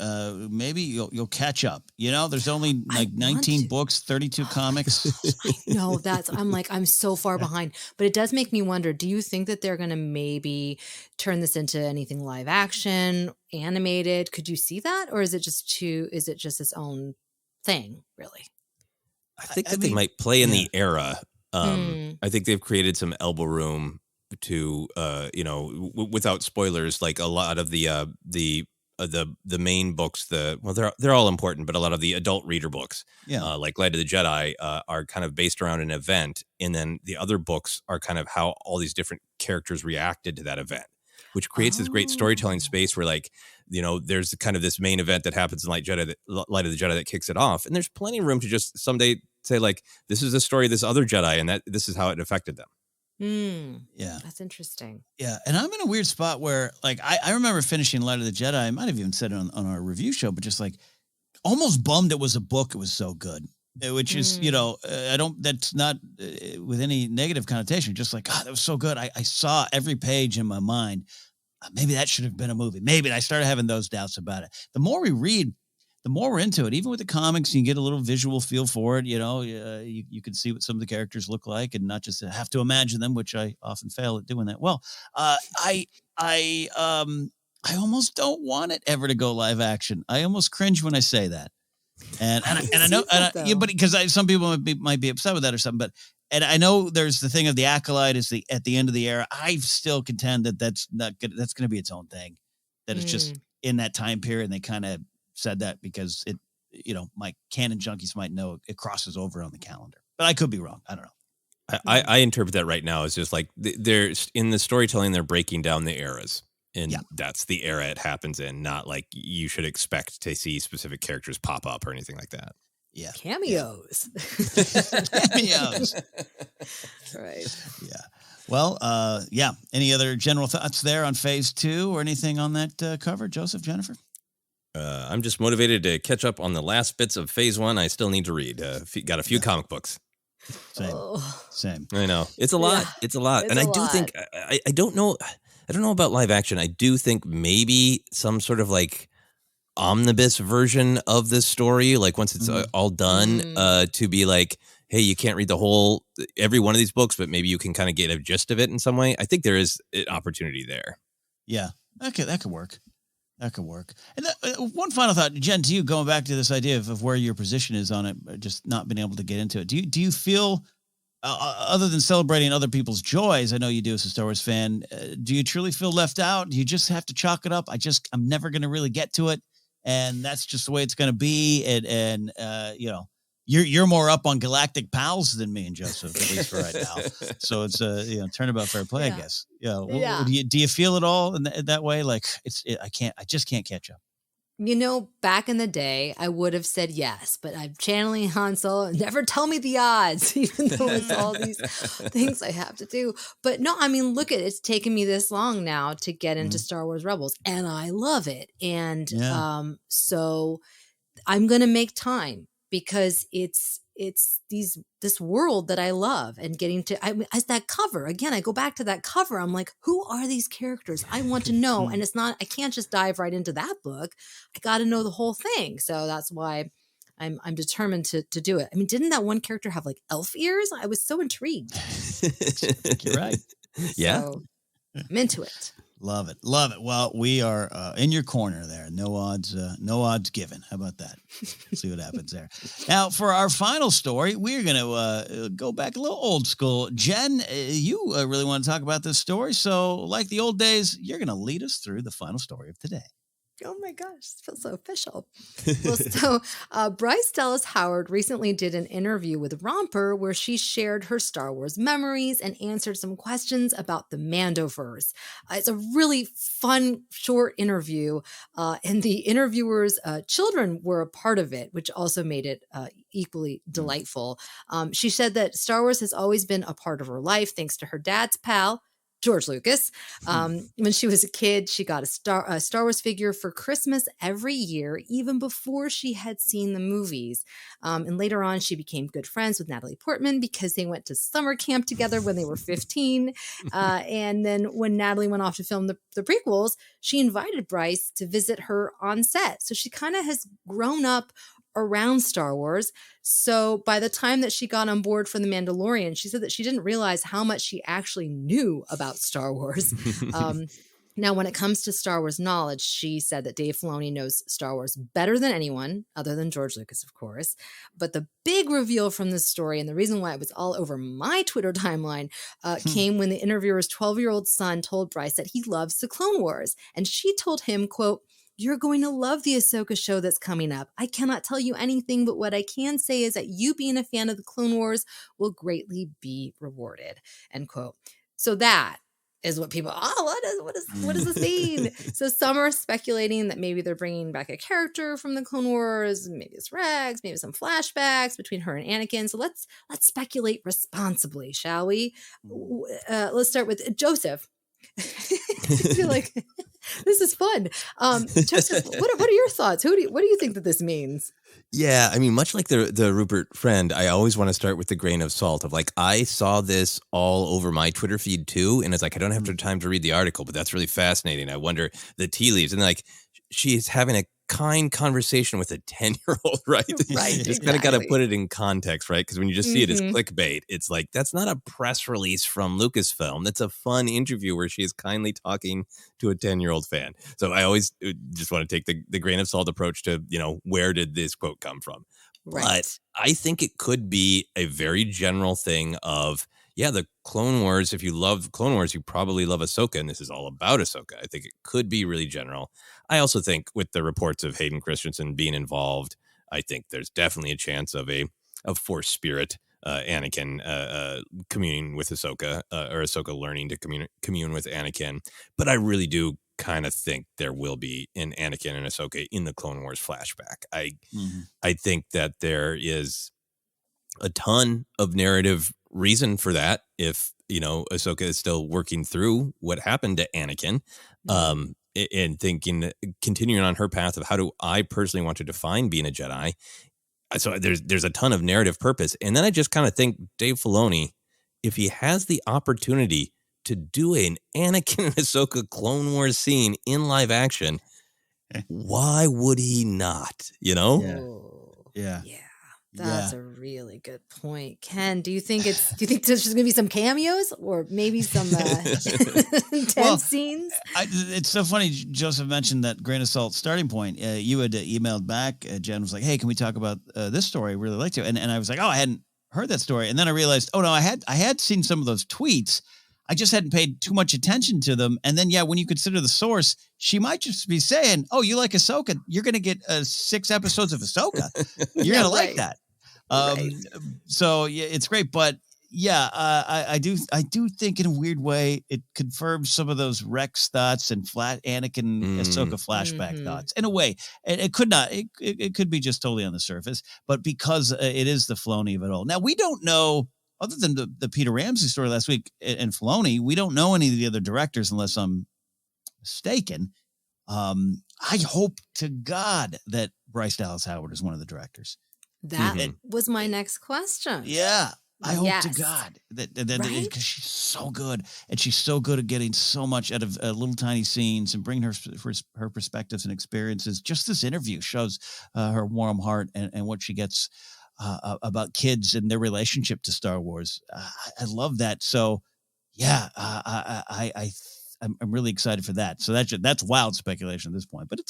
maybe you'll catch up. You know, there's only like 19 books, 32 comics. No, I'm so far behind. But it does make me wonder, do you think that they're going to maybe turn this into anything live action, animated? Could you see that? Or is it just its own thing, really? I think that they might play in the era. I think they've created some elbow room to without spoilers, like a lot of the main books, they're all important, but a lot of the adult reader books, like Light of the Jedi, are kind of based around an event, and then the other books are kind of how all these different characters reacted to that event, which creates this great storytelling space where, like, there's kind of this main event that happens in Light of the Jedi that kicks it off, and there's plenty of room to just someday say, like, this is the story of this other Jedi, and that this is how it affected them. Yeah, that's interesting. Yeah, and I'm in a weird spot where, like, I remember finishing Light of the Jedi. I might have even said it on our review show, but just like almost bummed it was a book. It was so good, which is, that's not with any negative connotation. Just like, God, that was so good. I saw every page in my mind. Maybe that should have been a movie. Maybe. And I started having those doubts about it. The more we read, the more we're into it. Even with the comics, you get a little visual feel for it. You can see what some of the characters look like, and not just have to imagine them, which I often fail at doing that. Well, I almost don't want it ever to go live action. I almost cringe when I say that, and I know, but because some people might be upset with that or something. But and I know there's the thing of the Acolyte is at the end of the era. I still contend that that's not good. That's going to be its own thing. That it's just in that time period, and they kind of said that because it, my canon junkies might know it crosses over on the calendar, but I could be wrong. I don't know. I interpret that right now as just like they're in the storytelling, they're breaking down the eras, and that's the era it happens in, not like you should expect to see specific characters pop up or anything like that. Yeah. Cameos. Cameos. Right. Yeah. Well, any other general thoughts there on phase 2 or anything on that cover, Joseph, Jennifer? I'm just motivated to catch up on the last bits of phase 1. I still need to read. Got a few comic books. Same. I know. It's a lot. Yeah, it's a lot. And I do think, I don't know about live action. I do think maybe some sort of like omnibus version of this story, like once it's all done, to be like, hey, you can't read every one of these books, but maybe you can kind of get a gist of it in some way. I think there is an opportunity there. Yeah. Okay, that could work. That could work. And one final thought, Jen, to you, going back to this idea of where your position is on it, just not being able to get into it. Do you feel, other than celebrating other people's joys, I know you do as a Star Wars fan, do you truly feel left out? Do you just have to chalk it up? I'm never going to really get to it, and that's just the way it's going to be. And you're more up on Galactic pals than me and Joseph, at least for right now. So it's turnabout fair play, I guess. Do you feel it all in that way? Like I just can't catch up. Back in the day, I would have said yes, but I'm channeling Han Solo. Never tell me the odds, even though it's all these things I have to do. But no, I mean, look it's taken me this long now to get into Star Wars Rebels, and I love it. And so I'm going to make time, because it's this world that I love, and getting to, as that cover again, I go back to that cover. I'm like, who are these characters? I want to know. And I can't just dive right into that book. I got to know the whole thing. So that's why I'm determined to do it. I mean, didn't that one character have like elf ears? I was so intrigued. You're right. Yeah. So I'm into it. Love it. Love it. Well, we are in your corner there. No odds given. How about that? See what happens there. Now, for our final story, we're going to go back a little old school. Jen, you really want to talk about this story. So like the old days, you're going to lead us through the final story of today. Oh my gosh, it feels so official. Well, so Bryce Dallas Howard recently did an interview with Romper where she shared her Star Wars memories and answered some questions about the Mandoverse. It's a really fun, short interview, and the interviewer's children were a part of it, which also made it equally delightful. She said that Star Wars has always been a part of her life, thanks to her dad's pal, George Lucas. When she was a kid, she got a Star Wars figure for Christmas every year, even before she had seen the movies. And later on, she became good friends with Natalie Portman because they went to summer camp together when they were 15. And then when Natalie went off to film the prequels, she invited Bryce to visit her on set. So she kind of has grown up around Star Wars. So by the time that she got on board for The Mandalorian, she said that she didn't realize how much she actually knew about Star Wars. Now, when it comes to Star Wars knowledge, she said that Dave Filoni knows Star Wars better than anyone, other than George Lucas, of course. But the big reveal from this story, and the reason why it was all over my Twitter timeline, came when the interviewer's 12-year-old son told Bryce that he loves the Clone Wars. And she told him, quote, "You're going to love the Ahsoka show that's coming up. I cannot tell you anything, but what I can say is that you being a fan of the Clone Wars will greatly be rewarded," end quote. So that is what people, what does this mean? So some are speculating that maybe they're bringing back a character from the Clone Wars. Maybe it's Rex, maybe some flashbacks between her and Anakin. So let's speculate responsibly, shall we? Let's start with Joseph. I feel like this is fun. Joseph, what are your thoughts? What do you think that this means? Yeah, I mean, much like the Rupert friend, I always want to start with the grain of salt of like, I saw this all over my Twitter feed too, and it's like, I don't have time to read the article, but that's really fascinating. I wonder the tea leaves, and like, she's having a kind conversation with a 10-year-old, right? Right. Just kind of got to put it in context, right? Because when you just see it as clickbait, it's like, that's not a press release from Lucasfilm. That's a fun interview where she is kindly talking to a 10-year-old fan. So I always just want to take the grain of salt approach to, where did this quote come from? Right. But I think it could be a very general thing of, the Clone Wars, if you love Clone Wars, you probably love Ahsoka, and this is all about Ahsoka. I think it could be really general. I also think with the reports of Hayden Christensen being involved, I think there's definitely a chance of Force spirit, Anakin communing with Ahsoka, or Ahsoka learning to commune with Anakin. But I really do kind of think there will be an Anakin and Ahsoka in the Clone Wars flashback. I think that there is a ton of narrative reason for that if Ahsoka is still working through what happened to Anakin, and thinking, continuing on her path of how do I personally want to define being a Jedi. So there's a ton of narrative purpose. And then I just kind of think Dave Filoni, if he has the opportunity to do an Anakin and Ahsoka Clone Wars scene in live action, why would he not? Yeah. That's a really good point. Ken, do you think there's just going to be some cameos or maybe some intense scenes? It's so funny. Joseph mentioned that grain of salt starting point. You had emailed back. Jen was like, "Hey, can we talk about this story? I really like to." And I was like, "Oh, I hadn't heard that story." And then I realized, oh no, I had seen some of those tweets. I just hadn't paid too much attention to them. And then, when you consider the source, she might just be saying, "Oh, you like Ahsoka? You're going to get 6 episodes of Ahsoka. You're going to like that." So it's great. But I do think in a weird way it confirms some of those Rex thoughts and Anakin Ahsoka flashback thoughts in a way. It could not. It could be just totally on the surface, but because it is the Filoni of it all. Now we don't know. Other than the Peter Ramsey story last week and Filoni, we don't know any of the other directors unless I'm mistaken. I hope to God that Bryce Dallas Howard is one of the directors. That was my next question. Yeah. I hope to God that because she's so good, and she's so good at getting so much out of little tiny scenes and bringing her perspectives and experiences. Just this interview shows her warm heart and what she gets about kids and their relationship to Star Wars. I love that. So, I'm really excited for that. So that's wild speculation at this point, but it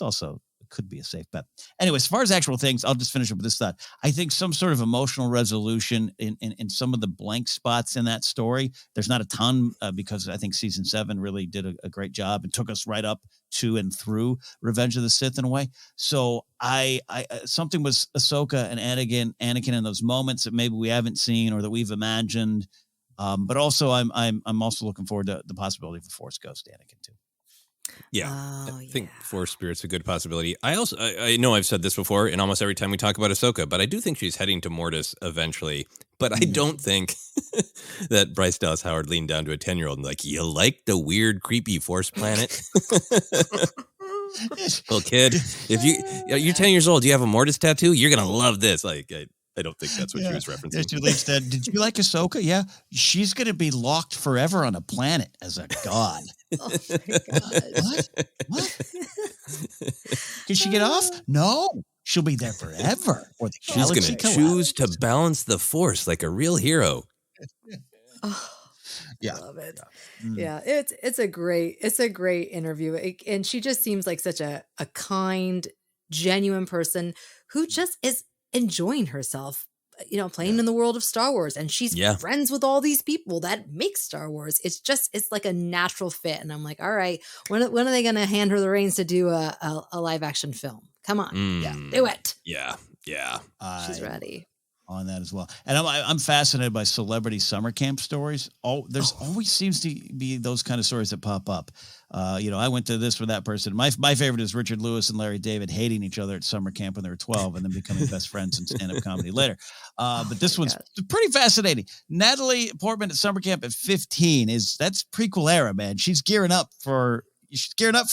could be a safe bet. Anyway, as far as actual things, I'll just finish up with this thought. I think some sort of emotional resolution in some of the blank spots in that story. There's not a ton because I think season 7 really did a great job and took us right up to and through Revenge of the Sith in a way. So I something was Ahsoka and Anakin in those moments that maybe we haven't seen or that we've imagined. But also I'm also looking forward to the possibility of a Force Ghost Anakin too. Yeah, I think Force Spirit's a good possibility. I know I've said this before in almost every time we talk about Ahsoka, but I do think she's heading to Mortis eventually. But I don't think that Bryce Dallas Howard leaned down to a 10-year-old and like, you like the weird, creepy Force planet? Well, kid, if you're 10 years old, you have a Mortis tattoo, you're going to love this. Like, I don't think that's what she was referencing. Did you like Ahsoka? Yeah. She's going to be locked forever on a planet as a god. Oh my God. What? Can she get off? No. She'll be there forever. Or the She's going to choose to balance the Force like a real hero. Oh, yeah. I love it. Yeah. Yeah, it's a great interview. And she just seems like such a kind, genuine person who just is enjoying herself, playing in the world of Star Wars. And she's friends with all these people that make Star Wars. It's like a natural fit. And I'm like, all right, when are they going to hand her the reins to do a live action film? Come on. Do it. Yeah. She's ready. On that as well. And I'm fascinated by celebrity summer camp stories. There's always seems to be those kind of stories that pop up. I went to this for that person. My favorite is Richard Lewis and Larry David hating each other at summer camp when they were 12 and then becoming best friends in stand-up comedy later. But this one's pretty fascinating. Natalie Portman at summer camp at 15 that's prequel era, man. She's gearing up for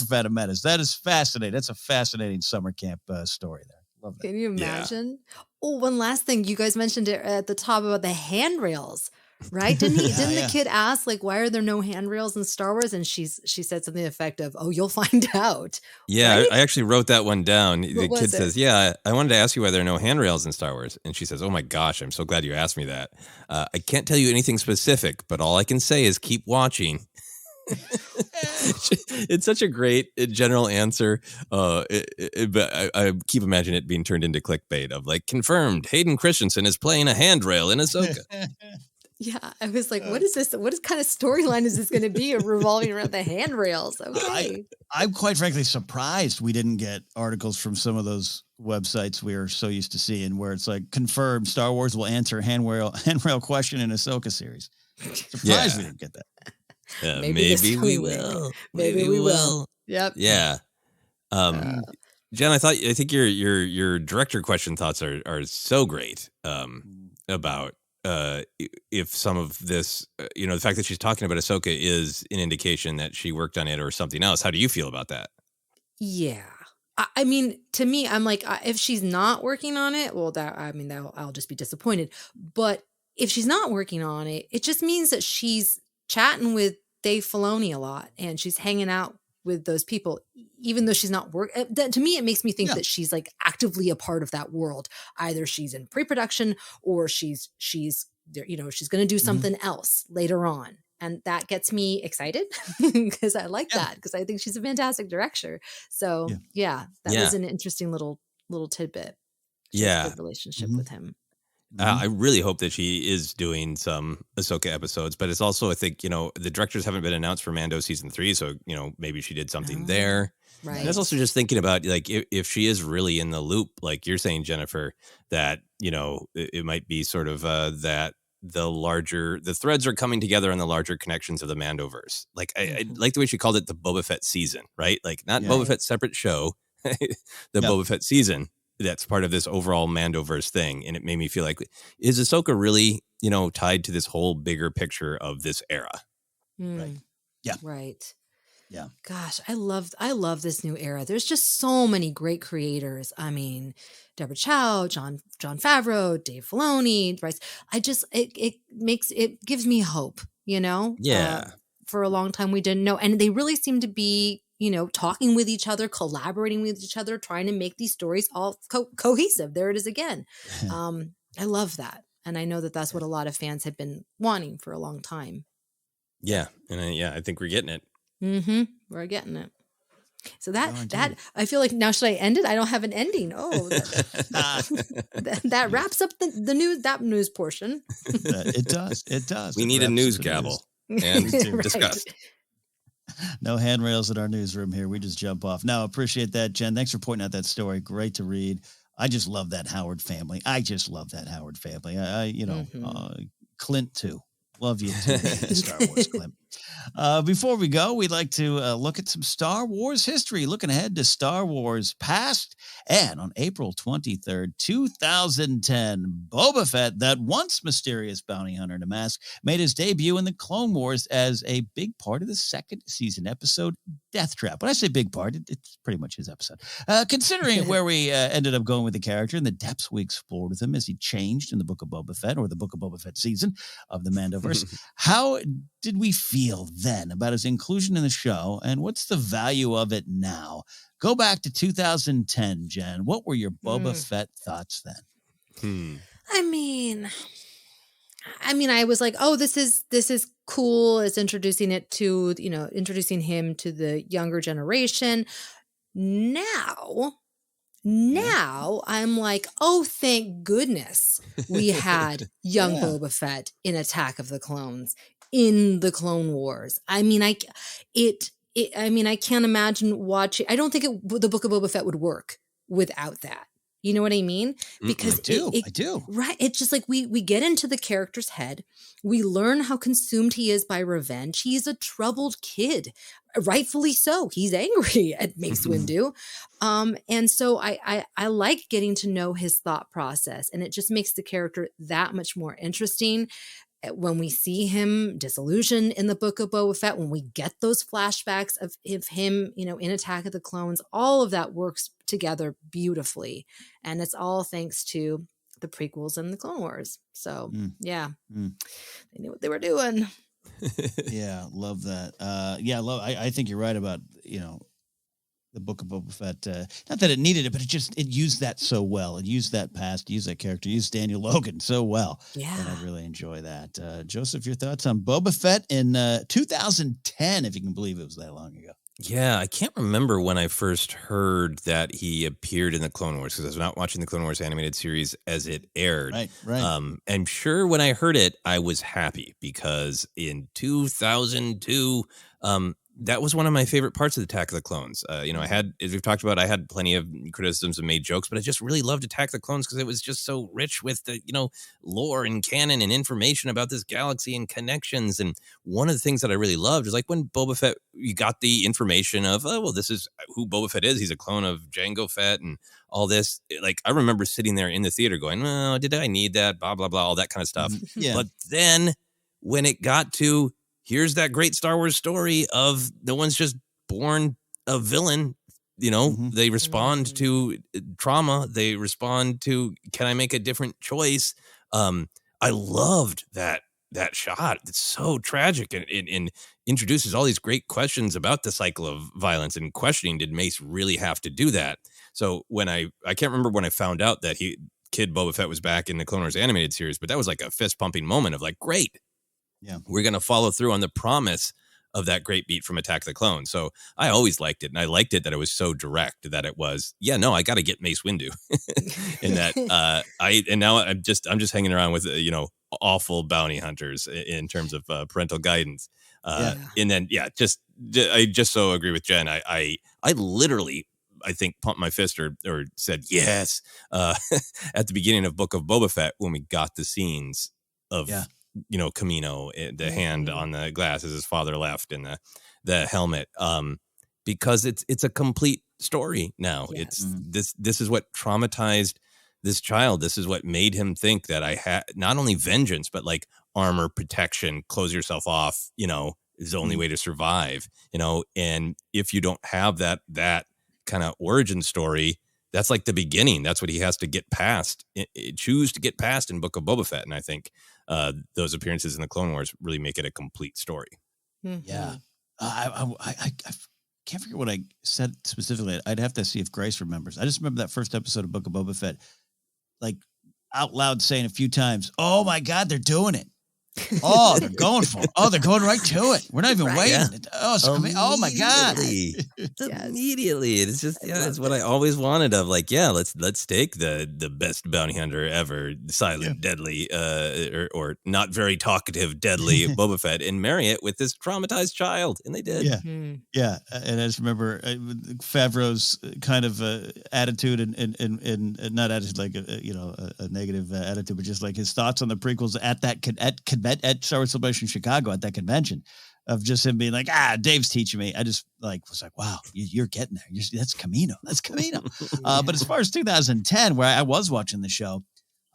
Phantom Menace. That is fascinating. That's a fascinating summer camp story there. Love that. Can you imagine? Yeah. Oh, one last thing. You guys mentioned it at the top about the handrails, right? Didn't the kid ask, like, why are there no handrails in Star Wars? And she said something to the effect of, oh, you'll find out. Yeah, right? I actually wrote that one down. The kid says, I wanted to ask you why there are no handrails in Star Wars. And she says, oh my gosh, I'm so glad you asked me that. I can't tell you anything specific, but all I can say is keep watching. It's such a great general answer, but I keep imagining it being turned into clickbait of like, confirmed, Hayden Christensen is playing a handrail in Ahsoka. Yeah, I was like, what is this? What kind of storyline is this going to be revolving around the handrails? Okay. I'm quite frankly surprised we didn't get articles from some of those websites we are so used to seeing where it's like, confirmed, Star Wars will answer handrail question in Ahsoka series. Surprised we didn't get that. Maybe we will. Maybe we will. Yep. Yeah. Jen, I think your director question thoughts are so great about if some of this, the fact that she's talking about Ahsoka is an indication that she worked on it or something else. How do you feel about that? Yeah. I mean, to me, I'm like, if she's not working on it, well, I'll just be disappointed. But if she's not working on it, it just means that she's chatting with Dave Filoni a lot and she's hanging out with those people, even though she's not working. To me, it makes me think that she's like actively a part of that world. Either she's in pre-production or she's going to do something else later on. And that gets me excited because I like that, because I think she's a fantastic director. So that was an interesting little tidbit. Good relationship with him. I really hope that she is doing some Ahsoka episodes, but it's also, I think, the directors haven't been announced for Mando season 3. So, maybe she did something there. Right. And I was also just thinking about like, if she is really in the loop, like you're saying, Jennifer, that, it might be sort of that the threads are coming together on the larger connections of the Mandoverse. Like I like the way she called it the Boba Fett season, right? Like not Boba Fett's separate show, the Boba Fett season. That's part of this overall Mandoverse thing. And it made me feel like, is Ahsoka really, tied to this whole bigger picture of this era? Right. Yeah. Right. Yeah. Gosh, I love this new era. There's just so many great creators. I mean, Deborah Chow, John Favreau, Dave Filoni, Bryce. It gives me hope, Yeah. For a long time we didn't know. And they really seem to be, talking with each other, collaborating with each other, trying to make these stories all cohesive. There it is again. I love that. And I know that that's what a lot of fans have been wanting for a long time. Yeah. And I think we're getting it. Mm-hmm. We're getting it. So that I feel like now, should I end it? I don't have an ending. Oh, that wraps up that news portion. It does. We need a news gavel and discuss. No handrails in our newsroom here. We just jump off. No, appreciate that, Jen. Thanks for pointing out that story. Great to read. I just love that Howard family. Clint too. Love you too, Star Wars Clint. Before we go, we'd like to look at some Star Wars history, looking ahead to Star Wars past. And on April 23rd, 2010, Boba Fett, that once mysterious bounty hunter in a mask, made his debut in the Clone Wars as a big part of the second season episode, Death Trap. When I say big part, it's pretty much his episode. Considering where we ended up going with the character and the depths we explored with him as he changed in the Book of Boba Fett, or the Book of Boba Fett season of the Mandoverse, how did we feel then about his inclusion in the show, and what's the value of it now? Go back to 2010, Jen. What were your Boba Fett thoughts then? I mean, I was like, oh, this is cool. It's introducing him to the younger generation. Now I'm like, oh, thank goodness we had young Boba Fett in Attack of the Clones, in the Clone Wars. I mean, I can't imagine watching. I don't think the Book of Boba Fett would work without that. You know what I mean? Because I do. Right. It's just like we get into the character's head. We learn how consumed he is by revenge. He's a troubled kid, rightfully so. He's angry at Mace Windu. And so I like getting to know his thought process, and it just makes the character that much more interesting. When we see him disillusioned in the Book of Boba Fett, when we get those flashbacks of him, in Attack of the Clones, all of that works together beautifully. And it's all thanks to the prequels and the Clone Wars. So, they knew what they were doing. Yeah, love that. I think you're right about, the Book of Boba Fett. Not that it needed it, but it used that so well. It used that past, used that character, used Daniel Logan so well. Yeah. And I really enjoy that. Joseph, your thoughts on Boba Fett in 2010, if you can believe it was that long ago. Yeah, I can't remember when I first heard that he appeared in the Clone Wars, because I was not watching the Clone Wars animated series as it aired. Right. I'm sure when I heard it, I was happy, because in 2002, that was one of my favorite parts of Attack of the Clones. I had, as we've talked about, I had plenty of criticisms and made jokes, but I just really loved Attack of the Clones because it was just so rich with the, lore and canon and information about this galaxy and connections. And one of the things that I really loved is like when Boba Fett, you got the information of, oh, well, this is who Boba Fett is. He's a clone of Jango Fett and all this. Like, I remember sitting there in the theater going, oh, did I need that? Blah, blah, blah, all that kind of stuff. Yeah. But then when it got to, here's that great Star Wars story of no one's just born a villain. They respond to trauma. They respond to, can I make a different choice? I loved that shot. It's so tragic and introduces all these great questions about the cycle of violence and questioning, did Mace really have to do that? So when I can't remember when I found out that Kid Boba Fett was back in the Clone Wars animated series, but that was like a fist pumping moment of like, great. Yeah, we're going to follow through on the promise of that great beat from Attack of the Clones. So I always liked it. And I liked it that it was so direct, that it was, I got to get Mace Windu in that. Now I'm just hanging around with, awful bounty hunters in terms of parental guidance. And then, I just so agree with Jen. I literally, I think, pumped my fist or said yes at the beginning of Book of Boba Fett when we got the scenes of Camino, the hand on the glass as his father left, and the helmet, because it's a complete story now. It's this is what traumatized this child. This is what made him think that I had not only vengeance, but like armor, protection, close yourself off, is the only way to survive, and if you don't have that kind of origin story, that's like the beginning. That's what he has to get past, choose to get past in Book of Boba Fett. And I think those appearances in the Clone Wars really make it a complete story. Yeah. I can't forget what I said specifically. I'd have to see if Grace remembers. I just remember that first episode of Book of Boba Fett, like out loud saying a few times, oh my God, they're doing it. Oh, they're going for it. Oh, they're going right to it. We're not even waiting. Yeah. Oh my God. Immediately. It's just, it's what I always wanted of like, let's take the best bounty hunter ever, silent, deadly, or not very talkative, deadly Boba Fett, and marry it with this traumatized child. And they did. Yeah. Yeah. And I just remember Favreau's kind of attitude and not attitude like, a negative attitude, but just like his thoughts on the prequels at Star Wars Celebration in Chicago at that convention. of just him being like, Dave's teaching me. I just was like, wow, you're getting there. That's Camino. That's Camino. But as far as 2010, where I was watching the show,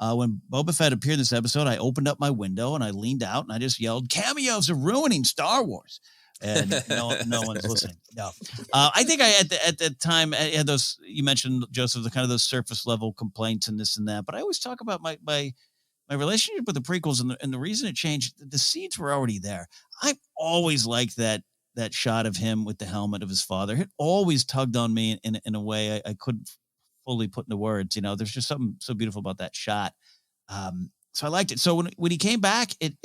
when Boba Fett appeared in this episode, I opened up my window and I leaned out and I just yelled, "Cameos are ruining Star Wars." And no one's listening. No, I think at the time I had those. You mentioned, Joseph, the kind of those surface level complaints and this and that. But I always talk about my relationship with the prequels and the reason it changed. The seeds were already there. I've always liked that shot of him with the helmet of his father. It always tugged on me in a way I couldn't fully put into words. There's just something so beautiful about that shot. So I liked it. So when he came back, it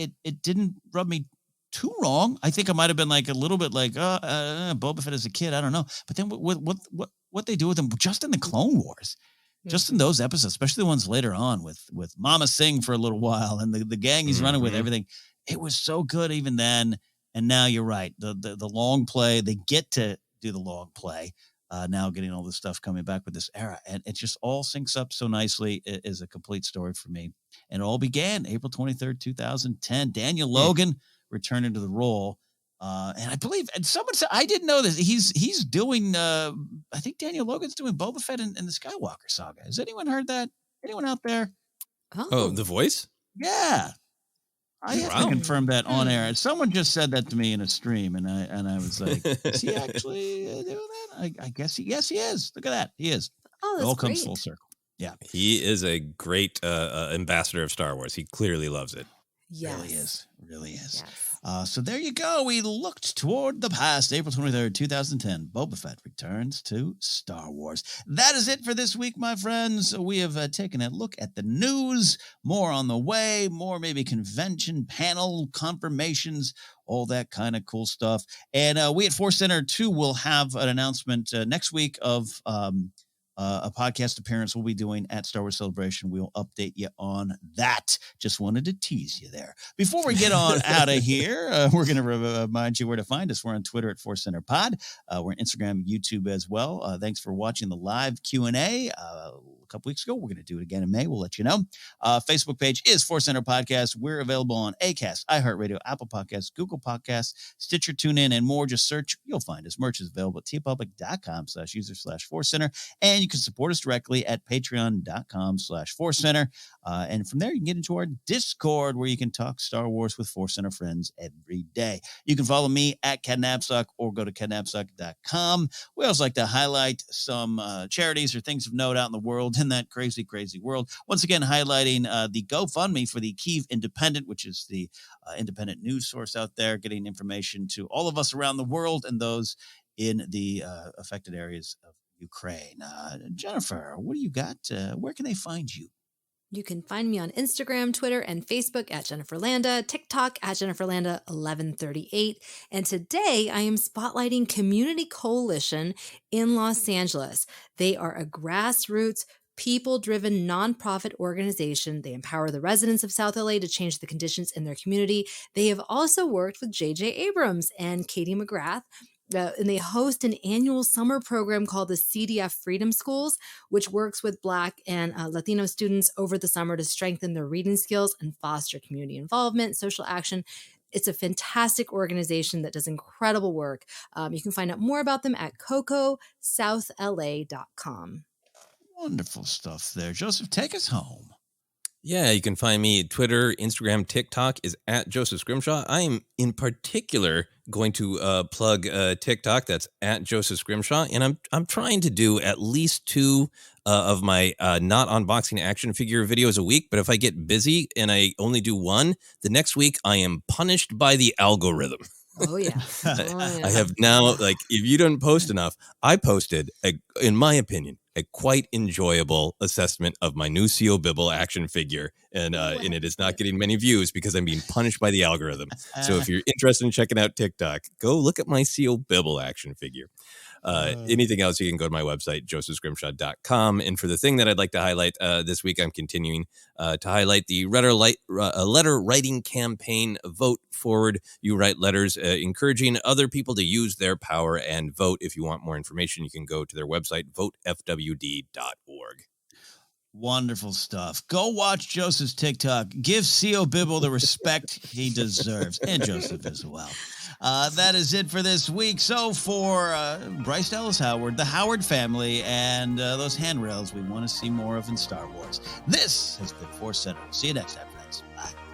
didn't rub me too wrong. I think I might have been like a little bit like Boba Fett as a kid. I don't know. But then what they do with him just in the Clone Wars, just in those episodes, especially the ones later on with Mama Singh for a little while and the gang he's running with, everything. It was so good even then. And now you're right. The long play, they get to do the long play. Now getting all this stuff coming back with this era. And it just all syncs up so nicely. It is a complete story for me. And it all began April 23rd, 2010. Daniel Logan returning to the role. And I believe, and someone said, I didn't know this. He's doing, I think Daniel Logan's doing Boba Fett in the Skywalker saga. Has anyone heard that? Anyone out there? Oh, the voice? Yeah. I have to confirm that on air. Someone just said that to me in a stream, and I was like, is he actually doing that? I guess yes, he is. Look at that. He is. Oh, that's it all comes great. full circle. Yeah. He is a great ambassador of Star Wars. He clearly loves it. Yes. Really is. Yes. So there you go. We looked toward the past. April 23rd, 2010. Boba Fett returns to Star Wars. That is it for this week, my friends. We have taken a look at the news. More on the way. More maybe convention, panel, confirmations, all that kind of cool stuff. And we at ForceCenter, too, will have an announcement next week of a podcast appearance we'll be doing at Star Wars Celebration. We'll update you on that. Just wanted to tease you there. Before we get on out of here, we're going to remind you where to find us. We're on Twitter at ForceCenter Pod. We're on Instagram, YouTube as well. Thanks for watching the live Q&A. A couple weeks ago. We're going to do it again in May. We'll let you know. Facebook page is ForceCenter Podcast. We're available on Acast, iHeartRadio, Apple Podcasts, Google Podcasts, Stitcher, TuneIn, and more. Just search. You'll find us. Merch is available at tpublic.com/user/ForceCenter. And you can support us directly at patreon.com/ForceCenter. And from there, you can get into our Discord where you can talk Star Wars with ForceCenter friends every day. You can follow me at Napzok or go to Napzok.com. We also like to highlight some charities or things of note out in the world, in that crazy, crazy world. Once again, highlighting the GoFundMe for the Kyiv Independent, which is the independent news source out there, getting information to all of us around the world and those in the affected areas of Ukraine. Jennifer, what do you got? Where can they find you? You can find me on Instagram, Twitter, and Facebook at Jennifer Landa, TikTok at Jennifer Landa 1138. And today I am spotlighting Community Coalition in Los Angeles. They are a grassroots, people-driven nonprofit organization. They empower the residents of South LA to change the conditions in their community. They have also worked with J.J. Abrams and Katie McGrath. And they host an annual summer program called the CDF Freedom Schools, which works with Black and Latino students over the summer to strengthen their reading skills and foster community involvement, social action. It's a fantastic organization that does incredible work. You can find out more about them at cocosouthla.com. Wonderful stuff there. Joseph, take us home. Yeah, you can find me at Twitter, Instagram, TikTok is at Joseph Scrimshaw. I am in particular going to plug TikTok. That's at Joseph Scrimshaw, and I'm trying to do at least 2 of my not unboxing action figure videos a week. But if I get busy and I only do 1, the next week I am punished by the algorithm. Oh, yeah. I have now, like, if you don't post enough, I posted, in my opinion, a quite enjoyable assessment of my new C.O. Bibble action figure. And it is not getting many views because I'm being punished by the algorithm. So if you're interested in checking out TikTok, go look at my C.O. Bibble action figure. Anything else, you can go to my website, josephscrimshaw.com. And for the thing that I'd like to highlight this week, I'm continuing to highlight the letter writing campaign, Vote Forward. You write letters encouraging other people to use their power and vote. If you want more information, you can go to their website, votefwd.org. Wonderful stuff. Go watch Joseph's TikTok. Give C.O. Bibble the respect he deserves, and Joseph as well. That is it for this week. So for Bryce Dallas Howard, the Howard family, and those handrails we want to see more of in Star Wars, this has been ForceCenter. See you next time, friends. Bye.